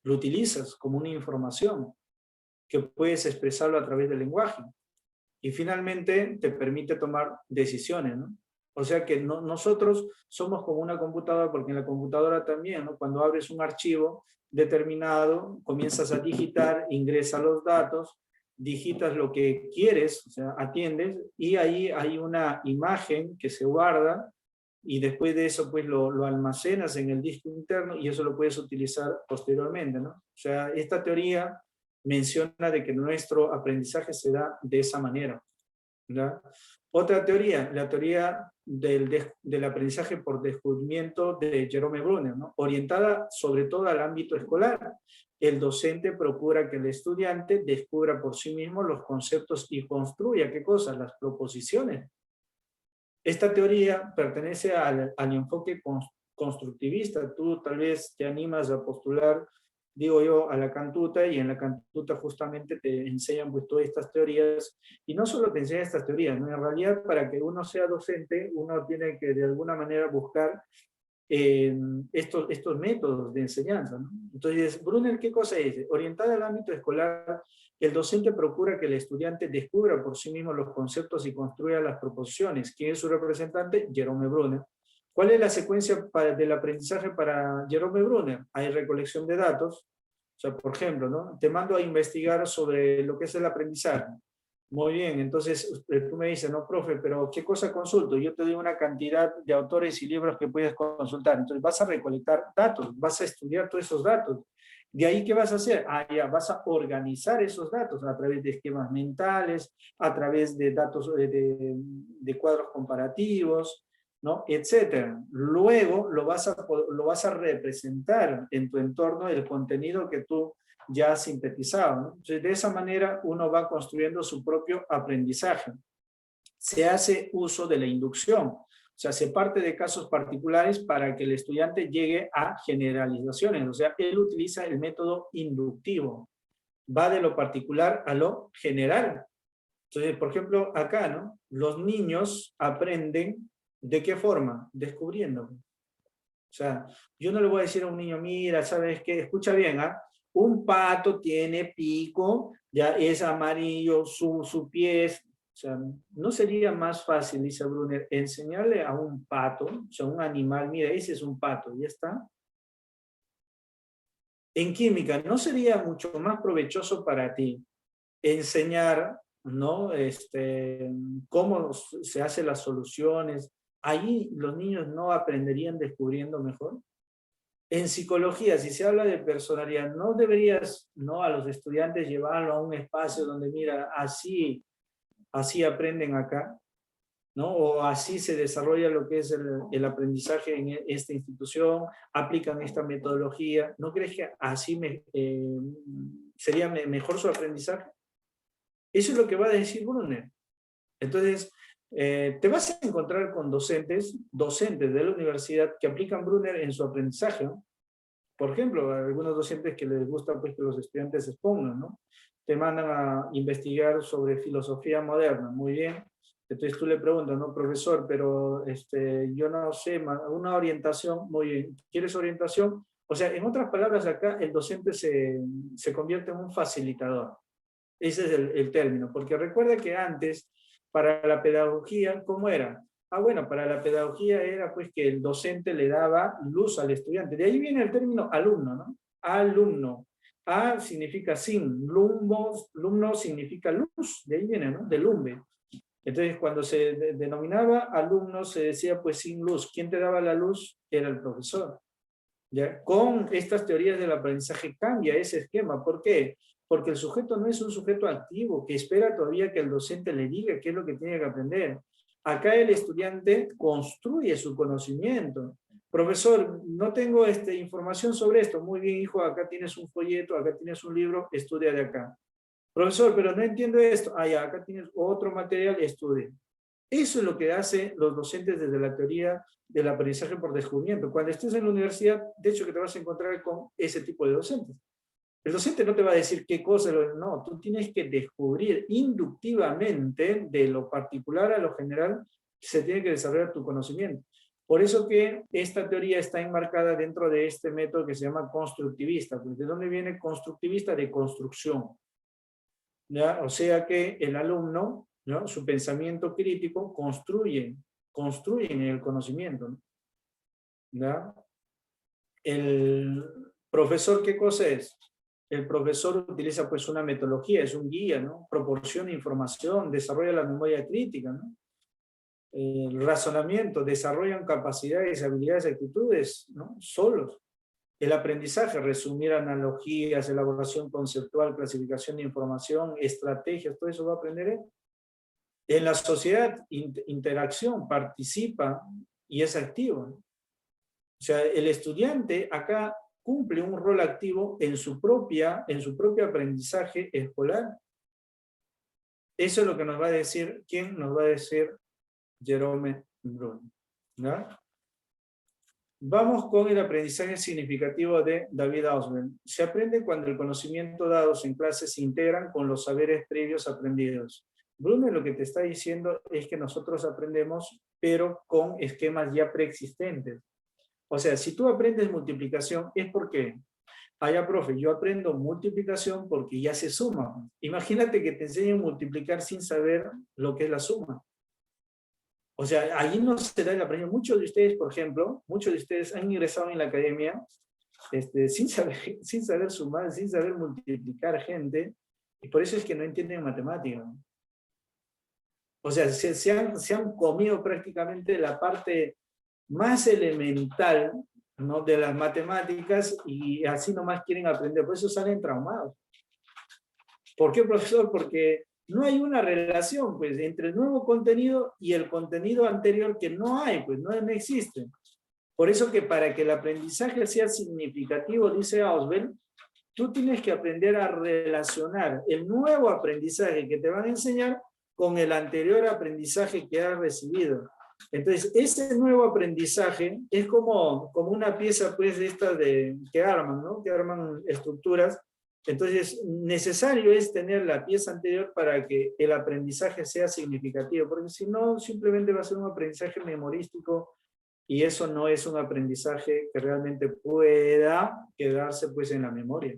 Lo utilizas como una información que puedes expresarlo a través del lenguaje. Y finalmente te permite tomar decisiones, ¿no? O sea que nosotros somos como una computadora, porque en la computadora también, ¿no? Cuando abres un archivo determinado, comienzas a digitar, ingresas los datos, digitas lo que quieres, o sea, atiendes, y ahí hay una imagen que se guarda, y después de eso pues lo almacenas en el disco interno, y eso lo puedes utilizar posteriormente, ¿no? O sea, esta teoría menciona de que nuestro aprendizaje se da de esa manera, ¿verdad? Otra teoría, la teoría del aprendizaje por descubrimiento de Jerome Bruner, ¿no? Orientada sobre todo al ámbito escolar. El docente procura que el estudiante descubra por sí mismo los conceptos y construya, ¿qué cosas? Las proposiciones. Esta teoría pertenece al enfoque constructivista. Tú tal vez te animas a postular, digo yo, a la Cantuta, y en la Cantuta justamente te enseñan pues todas estas teorías, y no solo te enseñan estas teorías, ¿no? En realidad, para que uno sea docente, uno tiene que de alguna manera buscar estos métodos de enseñanza, ¿no? Entonces, Bruner, ¿qué cosa es? Orientada al ámbito escolar, el docente procura que el estudiante descubra por sí mismo los conceptos y construya las proposiciones. ¿Quién es su representante? Jerome Bruner. ¿Cuál es la secuencia del aprendizaje para Jerome Bruner? Hay recolección de datos. O sea, por ejemplo, ¿no? Te mando a investigar sobre lo que es el aprendizaje. Muy bien, entonces tú me dices, no, profe, pero ¿qué cosa consulto? Yo te doy una cantidad de autores y libros que puedes consultar. Entonces vas a recolectar datos, vas a estudiar todos esos datos. De ahí, ¿qué vas a hacer? Ya vas a organizar esos datos a través de esquemas mentales, a través de datos de cuadros comparativos, ¿no? Etcétera. Luego lo vas a representar en tu entorno, el contenido que tú ya has sintetizado, ¿no? Entonces, de esa manera uno va construyendo su propio aprendizaje. Se hace uso de la inducción, o sea, se parte de casos particulares para que el estudiante llegue a generalizaciones, o sea, él utiliza el método inductivo, va de lo particular a lo general. Entonces, por ejemplo, acá, ¿no? Los niños aprenden, ¿de qué forma? Descubriendo. O sea, yo no le voy a decir a un niño, mira, ¿sabes qué? Escucha bien, ¿ah? Un pato tiene pico, ya es amarillo, su pie O sea, ¿no sería más fácil, dice Brunner, enseñarle a un pato, o sea, un animal, mira, ese es un pato, ya está? En química, ¿no sería mucho más provechoso para ti enseñar, ¿no? Cómo se hacen las soluciones? Ahí los niños no aprenderían descubriendo mejor. En psicología, si se habla de personalidad, ¿no deberías, no, a los estudiantes llevarlo a un espacio donde, mira, así aprenden acá, ¿no? O así se desarrolla lo que es el aprendizaje en esta institución, aplican esta metodología? ¿No crees que así sería mejor su aprendizaje? Eso es lo que va a decir Brunner. Entonces, te vas a encontrar con docentes de la universidad que aplican Brunner en su aprendizaje, ¿no? Por ejemplo, algunos docentes que les gusta pues, que los estudiantes expongan, ¿no? Te mandan a investigar sobre filosofía moderna, muy bien. Entonces tú le preguntas, ¿no? Profesor, pero yo no sé, una orientación, muy bien. ¿Quieres orientación? O sea, en otras palabras, acá el docente se convierte en un facilitador. Ese es el término, porque recuerda que antes, para la pedagogía, ¿cómo era? Ah, bueno, para la pedagogía era pues que el docente le daba luz al estudiante. De ahí viene el término alumno, ¿no? Alumno. A significa sin, lumno significa luz, de ahí viene, ¿no? De lumbe. Entonces, cuando se denominaba alumno, se decía pues sin luz. ¿Quién te daba la luz? Era el profesor. ¿Ya? Con estas teorías del aprendizaje cambia ese esquema. ¿Por qué? Porque el sujeto no es un sujeto activo que espera todavía que el docente le diga qué es lo que tiene que aprender. Acá el estudiante construye su conocimiento. Profesor, no tengo información sobre esto. Muy bien, hijo, acá tienes un folleto, acá tienes un libro, estudia de acá. Profesor, pero no entiendo esto. Ah, ya, acá tienes otro material, estudia. Eso es lo que hacen los docentes desde la teoría del aprendizaje por descubrimiento. Cuando estés en la universidad, de hecho que te vas a encontrar con ese tipo de docentes. El docente no te va a decir qué cosa, no, tú tienes que descubrir inductivamente de lo particular a lo general, se tiene que desarrollar tu conocimiento. Por eso que esta teoría está enmarcada dentro de este método que se llama constructivista. ¿De dónde viene constructivista? De construcción. ¿Ya? O sea que el alumno, ¿no? Su pensamiento crítico construye en el conocimiento, ¿ya? El profesor, ¿qué cosa es? El profesor utiliza pues una metodología, es un guía, ¿no? Proporciona información, desarrolla la memoria crítica, ¿no? El razonamiento, desarrollan capacidades, habilidades, actitudes, ¿no? Solos. El aprendizaje, resumir analogías, elaboración conceptual, clasificación de información, estrategias, todo eso va a aprender él. En la sociedad, interacción, participa y es activo. O sea, el estudiante acá cumple un rol activo en su propio aprendizaje escolar. Eso es lo que nos va a decir, ¿quién nos va a decir? Jerome Brunner, ¿no? Vamos con el aprendizaje significativo de David Ausubel. Se aprende cuando el conocimiento dados en clase se integran con los saberes previos aprendidos. Brunner lo que te está diciendo es que nosotros aprendemos, pero con esquemas ya preexistentes. O sea, si tú aprendes multiplicación, es porque, profe, yo aprendo multiplicación porque ya se suma. Imagínate que te enseñen a multiplicar sin saber lo que es la suma. O sea, ahí no se da el aprendizaje. Muchos de ustedes, por ejemplo, muchos de ustedes han ingresado en la academia sin saber sumar, sin saber multiplicar gente, y por eso es que no entienden matemáticas. O sea, se han comido prácticamente la parte más elemental, ¿no? De las matemáticas y así nomás quieren aprender. Por eso salen traumados. ¿Por qué, profesor? Porque no hay una relación pues, entre el nuevo contenido y el contenido anterior, que no hay, pues no existe. Por eso que para que el aprendizaje sea significativo, dice Ausubel, tú tienes que aprender a relacionar el nuevo aprendizaje que te van a enseñar con el anterior aprendizaje que has recibido. Entonces, ese nuevo aprendizaje es como una pieza pues de estas que arman, ¿no? Que arman estructuras. Entonces, necesario es tener la pieza anterior para que el aprendizaje sea significativo, porque si no, simplemente va a ser un aprendizaje memorístico y eso no es un aprendizaje que realmente pueda quedarse pues en la memoria.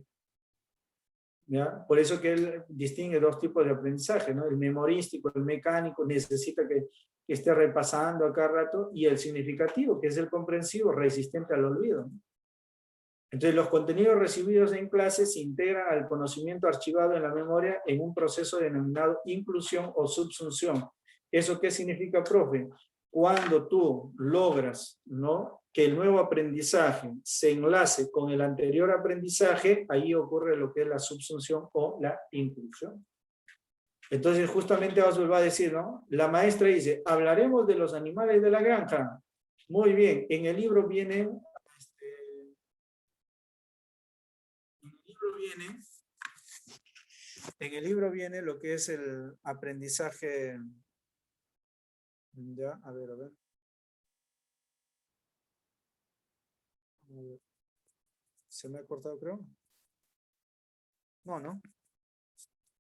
¿ya? Por eso que él distingue dos tipos de aprendizaje, ¿no? El memorístico, el mecánico, necesita que esté repasando a cada rato, y el significativo, que es el comprensivo, resistente al olvido, ¿no? Entonces, los contenidos recibidos en clase se integran al conocimiento archivado en la memoria en un proceso denominado inclusión o subsunción. ¿Eso qué significa, profe? Cuando tú logras, ¿no?, que el nuevo aprendizaje se enlace con el anterior aprendizaje, ahí ocurre lo que es la subsunción o la inclusión. Entonces, justamente Oswald va a decir, ¿no? La maestra dice, hablaremos de los animales de la granja. Muy bien, en el libro viene... En el libro viene lo que es el aprendizaje. Ya, a ver, a ver. ¿Se me ha cortado, creo? No, ¿no?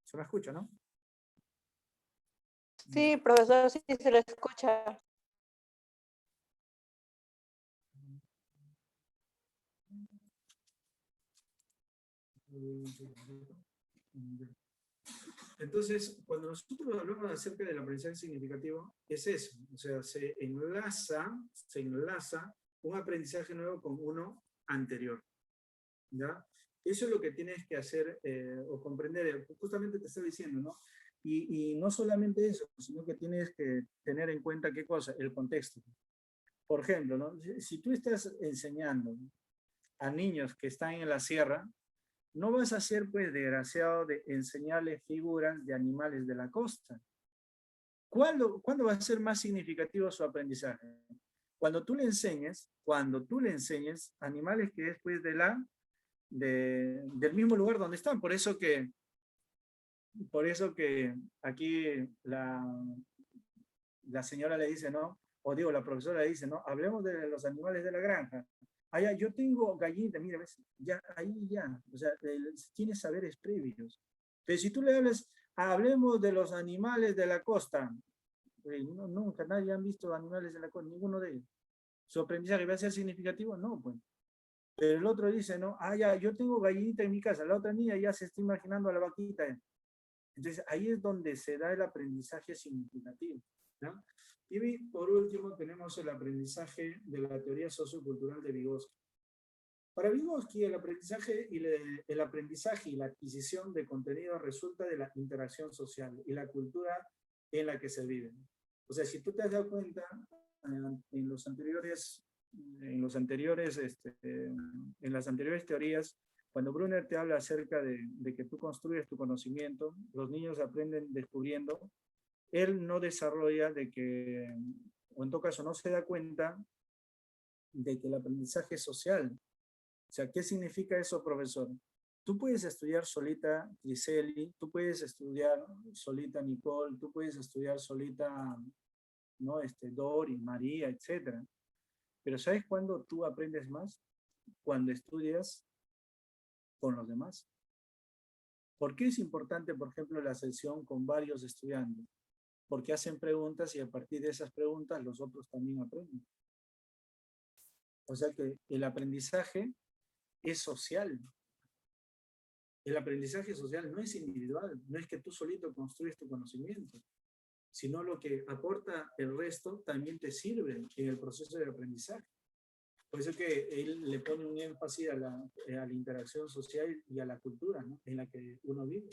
¿Se me escucha, no? Sí, profesor, sí se lo escucha. Entonces, cuando nosotros hablamos acerca del aprendizaje significativo, es eso. O sea, se enlaza un aprendizaje nuevo con uno anterior, ¿ya? Eso es lo que tienes que hacer o comprender. Justamente te estoy diciendo, ¿no? Y no solamente eso, sino que tienes que tener en cuenta qué cosa, el contexto. Por ejemplo, ¿no? Si tú estás enseñando a niños que están en la sierra, no vas a ser, pues, desgraciado de enseñarles figuras de animales de la costa. ¿Cuándo va a ser más significativo su aprendizaje? Cuando tú le enseñes animales que es, pues, del mismo lugar donde están. Por eso que aquí la señora le dice, ¿no? O digo, la profesora le dice, ¿no? Hablemos de los animales de la granja. Allá, yo tengo gallina, mira, ¿ves? Ya, ahí ya. O sea, tiene saberes previos. Pero si tú le hablas, hablemos de los animales de la costa. Nunca nadie ha visto animales de la costa, ninguno de ellos. ¿Su aprendizaje va a ser significativo? No, pues. Pero el otro dice, ¿no? Ah, ya, yo tengo gallinita en mi casa. La otra niña ya se está imaginando a la vaquita. Entonces, ahí es donde se da el aprendizaje significativo, ¿no? Y por último tenemos el aprendizaje de la teoría sociocultural de Vygotsky. Para Vygotsky, el aprendizaje y la adquisición de contenido resulta de la interacción social y la cultura en la que se vive. O sea, si tú te has dado cuenta, en las anteriores teorías, cuando Brunner te habla acerca de que tú construyes tu conocimiento, los niños aprenden descubriendo, él no desarrolla o en todo caso no se da cuenta de que el aprendizaje es social. O sea, ¿qué significa eso, profesor? Tú puedes estudiar solita Giseli, tú puedes estudiar solita Nicole, tú puedes estudiar solita, ¿no? Dori, María, etc. Pero ¿sabes cuándo tú aprendes más? Cuando estudias con los demás. ¿Por qué es importante, por ejemplo, la sesión con varios estudiantes? Porque hacen preguntas y a partir de esas preguntas los otros también aprenden. O sea que el aprendizaje es social. El aprendizaje social no es individual, no es que tú solito construyes tu conocimiento, sino lo que aporta el resto también te sirve en el proceso de aprendizaje. Por eso que él le pone un énfasis a la interacción social y a la cultura, ¿no?, en la que uno vive.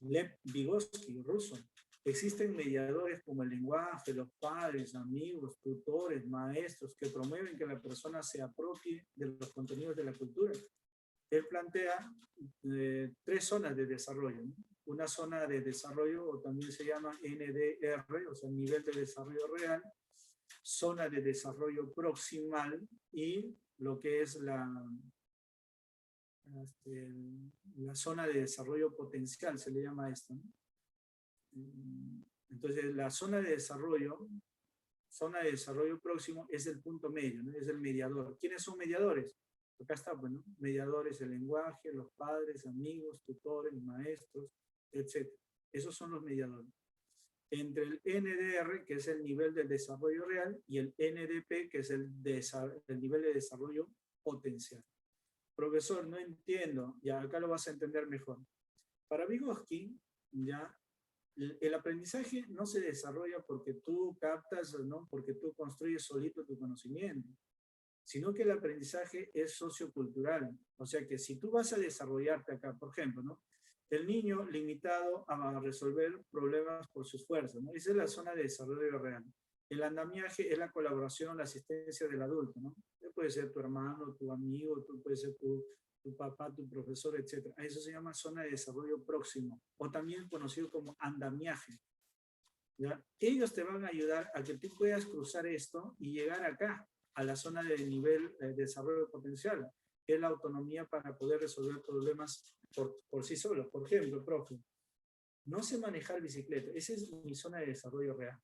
Lev Vygotsky, ruso. Existen mediadores como el lenguaje, los padres, amigos, tutores, maestros, que promueven que la persona se apropie de los contenidos de la cultura. Él plantea 3 zonas de desarrollo, ¿no? Una zona de desarrollo, o también se llama NDR, o sea, nivel de desarrollo real, zona de desarrollo proximal y lo que es la zona de desarrollo potencial, se le llama esto, ¿no? Entonces, la zona de desarrollo próximo es el punto medio, ¿no? Es el mediador. ¿Quiénes son mediadores? Acá está, bueno, mediadores, el lenguaje, los padres, amigos, tutores, maestros, etc. Esos son los mediadores. Entre el NDR, que es el nivel de desarrollo real, y el NDP, que es el nivel de desarrollo potencial. profesor, no entiendo. Ya, acá lo vas a entender mejor. Para Vygotsky, ya, el aprendizaje no se desarrolla porque tú captas, ¿no? Porque tú construyes solito tu conocimiento, sino que el aprendizaje es sociocultural. O sea que si tú vas a desarrollarte acá, por ejemplo, ¿no? El niño limitado a resolver problemas por sus fuerzas, ¿no? Esa es la zona de desarrollo real. El andamiaje es la colaboración, la asistencia del adulto, ¿no? Puede ser tu hermano, tu amigo, puede ser tu papá, tu profesor, etc. Eso se llama zona de desarrollo próximo, o también conocido como andamiaje. ¿Ya? Ellos te van a ayudar a que tú puedas cruzar esto y llegar acá, a la zona de nivel de desarrollo potencial, que es la autonomía para poder resolver problemas por sí solo. Por ejemplo, profe, no sé manejar bicicleta, esa es mi zona de desarrollo real.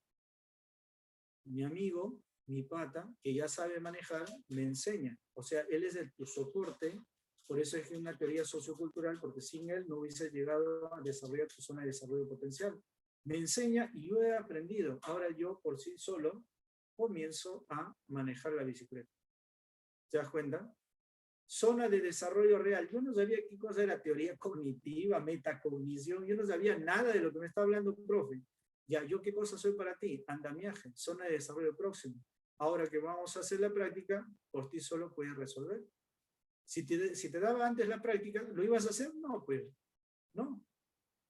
Mi amigo, mi pata, que ya sabe manejar, me enseña. O sea, él es tu soporte, por eso es que una teoría sociocultural, porque sin él no hubiese llegado a desarrollar tu zona de desarrollo potencial. Me enseña y yo he aprendido. Ahora yo por sí solo comienzo a manejar la bicicleta. ¿Te das cuenta? Zona de desarrollo real. Yo no sabía qué cosa era teoría cognitiva, metacognición. Yo no sabía nada de lo que me está hablando el profe. Ya, ¿yo qué cosa soy para ti? Andamiaje, zona de desarrollo próximo. Ahora que vamos a hacer la práctica, por ti solo puedes resolver. Si te daba antes la práctica, ¿lo ibas a hacer? No, pues, no.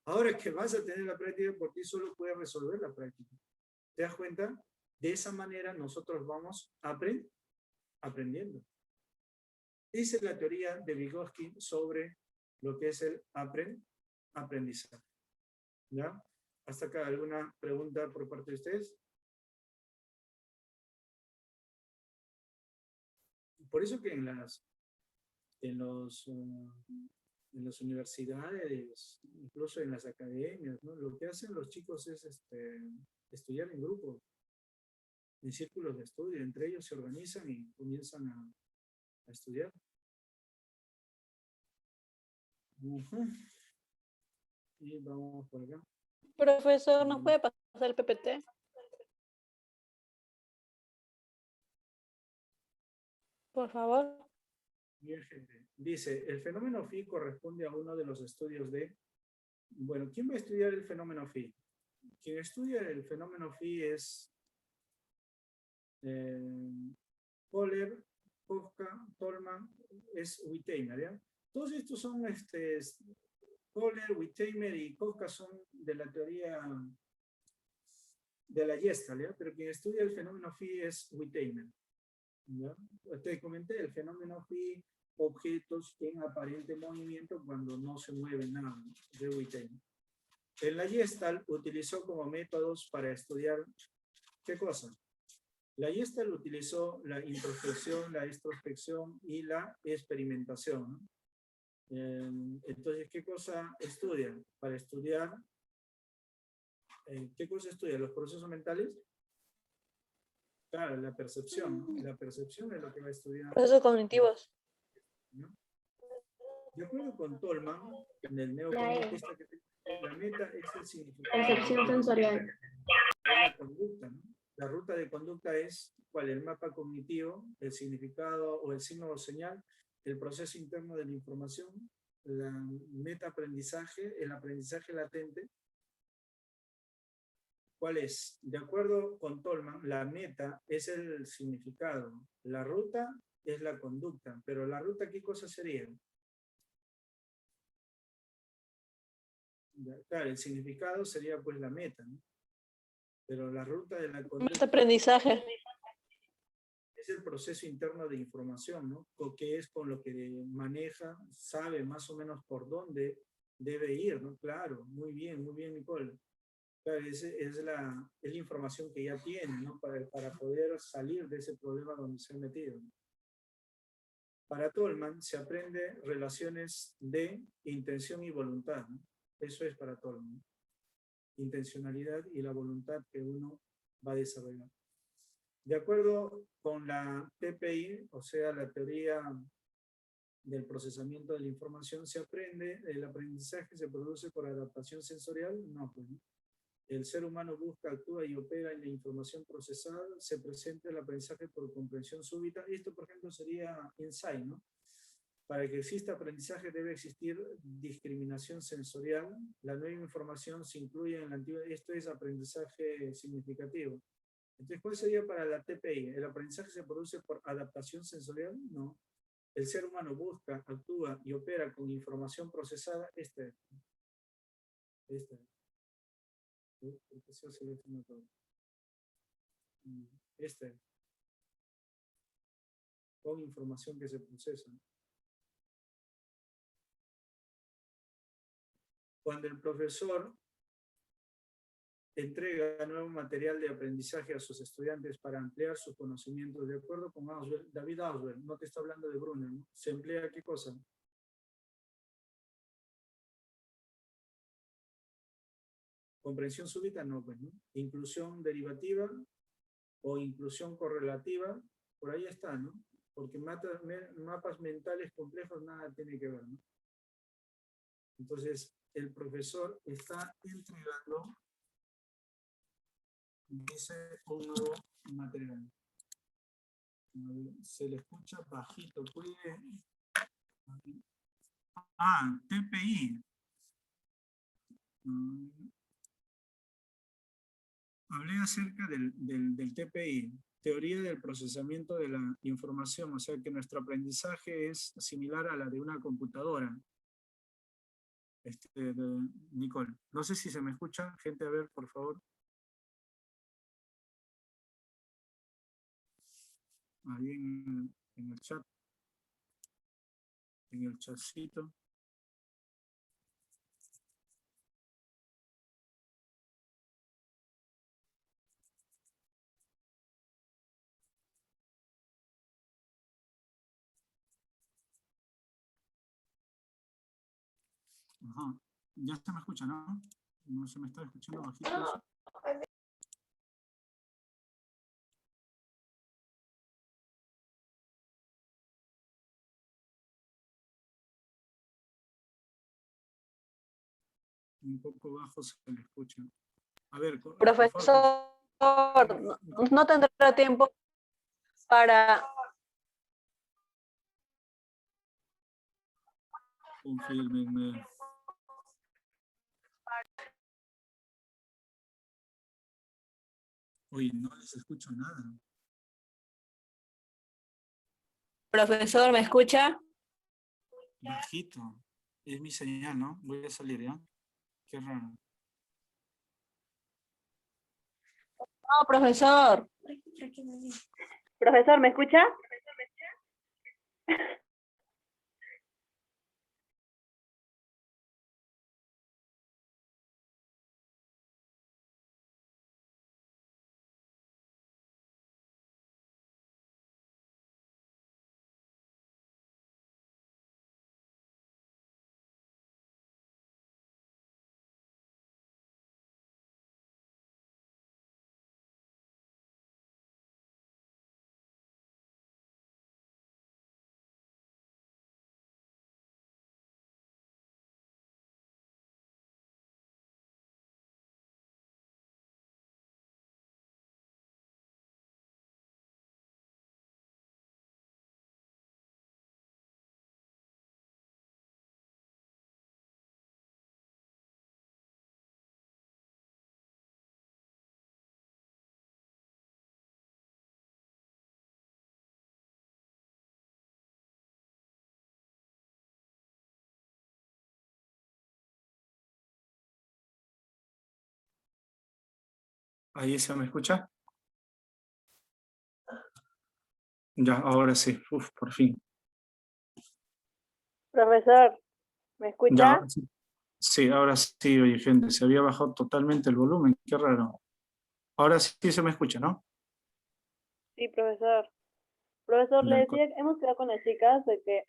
Ahora que vas a tener la práctica, por ti solo puedes resolver la práctica. ¿Te das cuenta? De esa manera nosotros vamos aprendiendo. Esa es la teoría de Vygotsky sobre lo que es el aprendizaje. ¿Ya? ¿Hasta acá alguna pregunta por parte de ustedes? Por eso que en las universidades, incluso en las academias, ¿no? Lo que hacen los chicos es estudiar en grupo, en círculos de estudio. Entre ellos se organizan y comienzan a estudiar. Y vamos por acá. Profesor, ¿nos puede pasar el PPT? Por favor. Bien, gente. Dice, el fenómeno phi corresponde a uno de los estudios de... Bueno, ¿quién va a estudiar el fenómeno phi? Quien estudia el fenómeno phi es Kohler, Kafka, Tolman, es Wertheimer, ¿ya? Todos estos son, Kohler, Wertheimer y Kafka son de la teoría de la Gestalt, ¿ya? Pero quien estudia el fenómeno phi es Wertheimer, ¿ya? Te comenté el fenómeno phi, objetos en aparente movimiento cuando no se mueve nada, de Wertheimer. En la Gestalt utilizó como métodos para estudiar, ¿qué cosa? La Gestalt utilizó la introspección, la extrospección y la experimentación, ¿no? Entonces, ¿qué cosa estudian? Para estudiar, ¿qué cosa estudian? ¿Los procesos mentales? Claro, la percepción, ¿no? La percepción es lo que va a estudiar. Procesos cognitivos. ¿No? De acuerdo con Tolman, en el neocognitista, la meta es el significado. Percepción sensorial. La conducta, ¿no? La ruta de conducta es cuál, el mapa cognitivo, el significado o el signo o señal, el proceso interno de la información, la meta aprendizaje, el aprendizaje latente. ¿Cuál es? De acuerdo con Tolman, la meta es el significado, la ruta es la conducta, pero la ruta, ¿qué cosa sería? Claro, el significado sería pues la meta, ¿no? Pero la ruta de la conducta Aprendizaje. es el proceso interno de información, ¿no? Que es con lo que maneja, sabe más o menos por dónde debe ir, ¿no? Claro, muy bien, Nicole. Claro, es la información que ya tiene, ¿no? Para poder salir de ese problema donde se ha metido, ¿no? Para Tolman se aprende relaciones de intención y voluntad, ¿no? Eso es para Tolman. Intencionalidad y la voluntad que uno va a desarrollar. De acuerdo con la TPI, o sea, la teoría del procesamiento de la información, se aprende, el aprendizaje se produce por adaptación sensorial, no, pues, ¿no? El ser humano busca, actúa y opera en la información procesada, se presenta el aprendizaje por comprensión súbita. Esto, por ejemplo, sería insight, ¿no? Para que exista aprendizaje debe existir discriminación sensorial. La nueva información se incluye en la antigua. Esto es aprendizaje significativo. Entonces, ¿cuál sería para la TPI? ¿El aprendizaje se produce por adaptación sensorial? No. El ser humano busca, actúa y opera con información procesada. Este. Con información que se procesa. Cuando el profesor entrega nuevo material de aprendizaje a sus estudiantes para ampliar sus conocimientos, de acuerdo con David Auswell, no te está hablando de Brunner, ¿no? ¿Se emplea qué cosa? Comprensión súbita, no, pues, ¿no? Inclusión derivativa o inclusión correlativa, por ahí está, ¿no? Porque mapas mentales complejos nada tiene que ver, ¿no? Entonces, el profesor está entregando, dice, un nuevo material. Se le escucha bajito, puede. Ah, TPI. Hablé acerca del TPI, teoría del procesamiento de la información, o sea que nuestro aprendizaje es similar a la de una computadora. Nicole, no sé si se me escucha, gente, a ver, por favor. Ahí en el chat, en el chatcito. Ajá. Ya se me escucha, ¿no? No se me está escuchando bajito eso. Un poco bajo se le escucha. A ver, Profesor, no tendrá tiempo para... Confírmenme. Oye, no les escucho nada. Profesor, ¿me escucha? Bajito. Es mi señal, ¿no? Voy a salir, ¿ya? Qué raro. No, profesor. Profesor, ¿me escucha? ¿Ahí se me escucha? Ya, ahora sí. Uf, por fin. Profesor, ¿me Ya, escucha? ahora sí. Sí, ahora sí, oye, gente, se había bajado totalmente el volumen. Qué raro. Ahora sí se me escucha, ¿no? Sí, profesor. Profesor, le Ya, decía, hemos quedado con las chicas de que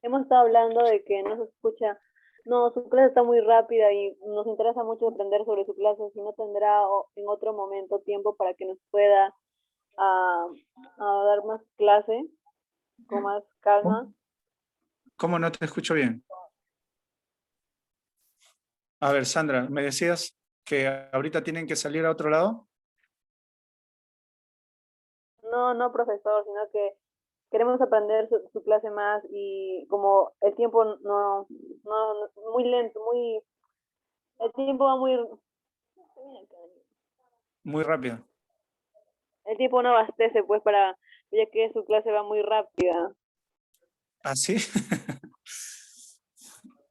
hemos estado hablando de que no se escucha, no, su clase está muy rápida y nos interesa mucho aprender sobre su clase, si no tendrá en otro momento tiempo para que nos pueda dar más clase, con más calma. ¿Cómo no te escucho bien? A ver, Sandra, ¿me decías que ahorita tienen que salir a otro lado? No, no, profesor, sino que queremos aprender su clase más y como el tiempo muy lento, el tiempo va Muy rápido. el tiempo no abastece pues ya que su clase va muy rápida. ¿Ah, sí? Sí,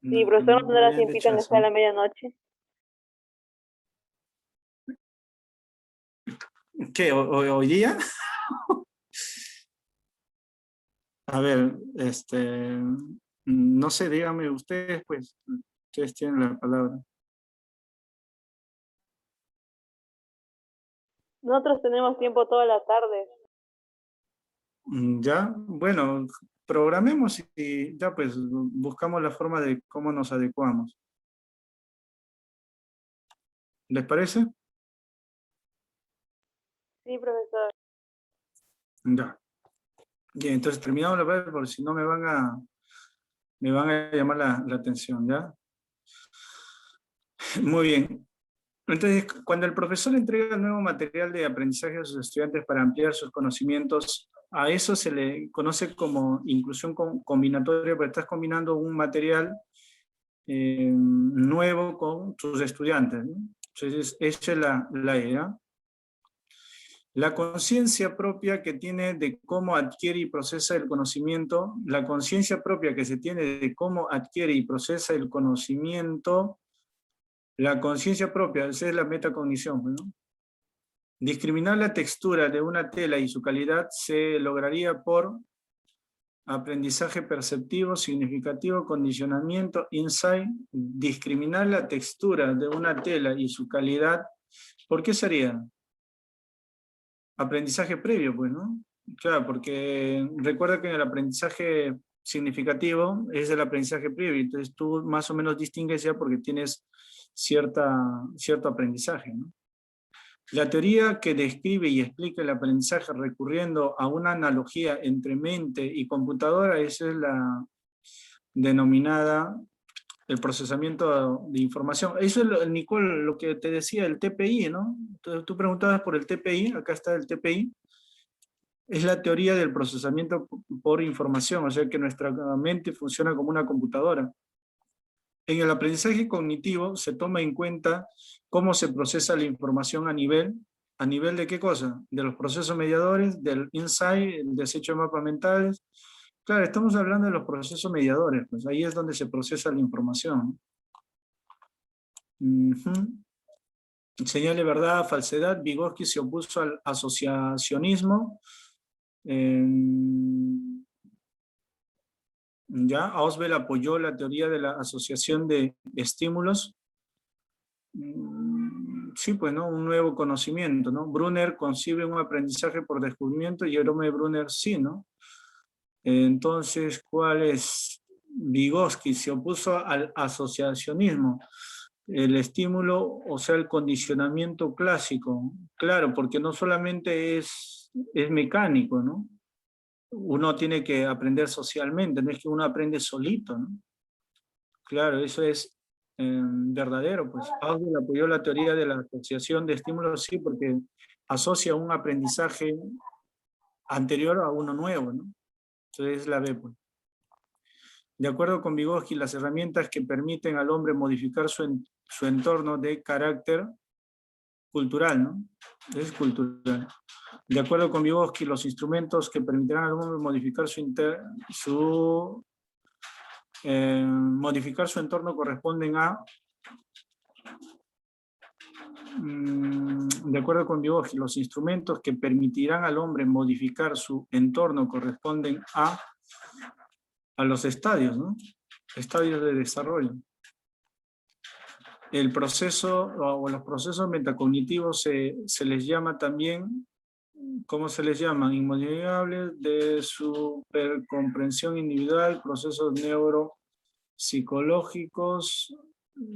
No, profesor, no no me tendrá habían tiempito dicho en eso. estar a la medianoche. ¿Qué? ¿Hoy día? A ver, no sé, díganme ustedes, pues, ustedes tienen la palabra. Nosotros tenemos tiempo toda la tarde. Ya, bueno, programemos y ya pues buscamos la forma de cómo nos adecuamos. ¿Les parece? Sí, profesor. Ya. Bien, entonces terminamos la prueba porque si no me van a llamar la atención, ¿ya? Muy bien. Entonces, cuando el profesor entrega el nuevo material de aprendizaje a sus estudiantes para ampliar sus conocimientos, a eso se le conoce como inclusión combinatoria, porque estás combinando un material nuevo con sus estudiantes, ¿no? Entonces, esa es la idea. La conciencia propia que tiene de cómo adquiere y procesa el conocimiento, la conciencia propia que se tiene de cómo adquiere y procesa el conocimiento, la conciencia propia, esa es la metacognición, ¿no? Discriminar la textura de una tela y su calidad se lograría por aprendizaje perceptivo, significativo, condicionamiento, insight. Discriminar la textura de una tela y su calidad, ¿por qué sería? Aprendizaje previo, pues, ¿no? Claro, porque recuerda que en el aprendizaje significativo es el aprendizaje previo, entonces tú más o menos distingues ya porque tienes cierto aprendizaje, ¿no? La teoría que describe y explica el aprendizaje recurriendo a una analogía entre mente y computadora, esa es la denominada el procesamiento de información. Eso es, Nicole, lo que te decía, el TPI, ¿no? Entonces, tú preguntabas por el TPI, acá está el TPI, es la teoría del procesamiento por información, o sea que nuestra mente funciona como una computadora. En el aprendizaje cognitivo se toma en cuenta cómo se procesa la información ¿a nivel de qué cosa? De los procesos mediadores, del insight, el desecho de mapas mentales. Claro, estamos hablando de los procesos mediadores, pues ahí es donde se procesa la información. Señal de verdad, falsedad, Vygotsky se opuso al asociacionismo. Ya, Ausubel apoyó la teoría de la asociación de estímulos. Sí, pues, ¿no? Un nuevo conocimiento, ¿no? Brunner concibe un aprendizaje por descubrimiento y Jerome Brunner sí, ¿no? Entonces, ¿cuál es? Vygotsky se opuso al asociacionismo, el estímulo, o sea, el condicionamiento clásico. Claro, porque no solamente es mecánico, ¿no? Uno tiene que aprender socialmente, no es que uno aprende solito, ¿no? Claro, eso es verdadero, pues Ausubel apoyó la teoría de la asociación de estímulos, sí, porque asocia un aprendizaje anterior a uno nuevo, ¿no? Entonces la B, pues. De acuerdo con Vygotsky, las herramientas que permiten al hombre modificar su entorno de carácter cultural, ¿no? Es cultural. De acuerdo con Vygotsky, los instrumentos que permitirán al hombre modificar modificar su entorno corresponden a, de acuerdo con Vygotsky, los instrumentos que permitirán al hombre modificar su entorno corresponden a los estadios, ¿no? Estadios de desarrollo. El proceso o los procesos metacognitivos se les llama también, ¿cómo se les llama? Inmodificables de supercomprensión individual, procesos neuropsicológicos,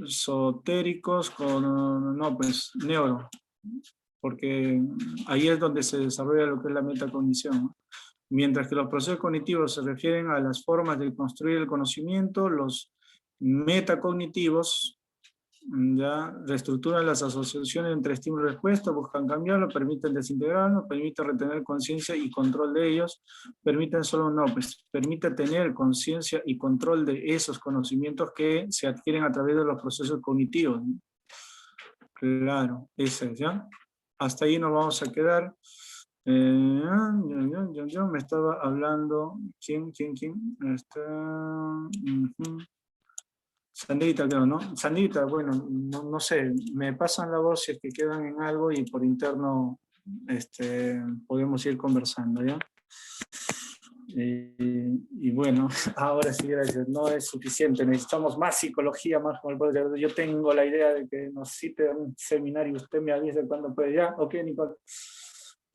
esotéricos, neuro, porque ahí es donde se desarrolla lo que es la metacognición, ¿no? Mientras que los procesos cognitivos se refieren a las formas de construir el conocimiento, los metacognitivos Ya reestructuran las asociaciones entre estímulo y respuesta, buscan cambiarlo, permiten desintegrarlo, permiten retener conciencia y control de ellos, permiten solo no, pues permite tener conciencia y control de esos conocimientos que se adquieren a través de los procesos cognitivos, ¿no? Claro, ese es, ¿ya? Hasta ahí nos vamos a quedar. Yo me estaba hablando, ¿quién? Sandrita, creo, ¿no? Sandrita, bueno, no sé, me pasan la voz si es que quedan en algo y por interno podemos ir conversando, ¿ya? Y bueno, ahora sí, gracias, no es suficiente, necesitamos más psicología, más como el poder. Yo tengo la idea de que nos cite un seminario, usted me avisa cuando puede, ¿ya? Ok, Nicole.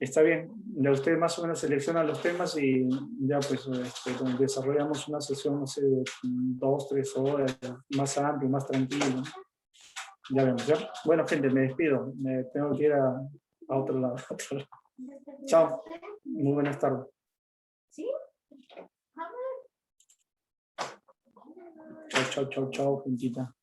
Está bien, ya usted más o menos selecciona los temas y ya pues desarrollamos una sesión, no sé, de 2, 3 horas, más amplio, más tranquilo. Ya vemos, ¿ya? Bueno, gente, me despido, me tengo que ir a otro lado. Chao, muy buenas tardes. Chao, chao, chao, chao, gentita.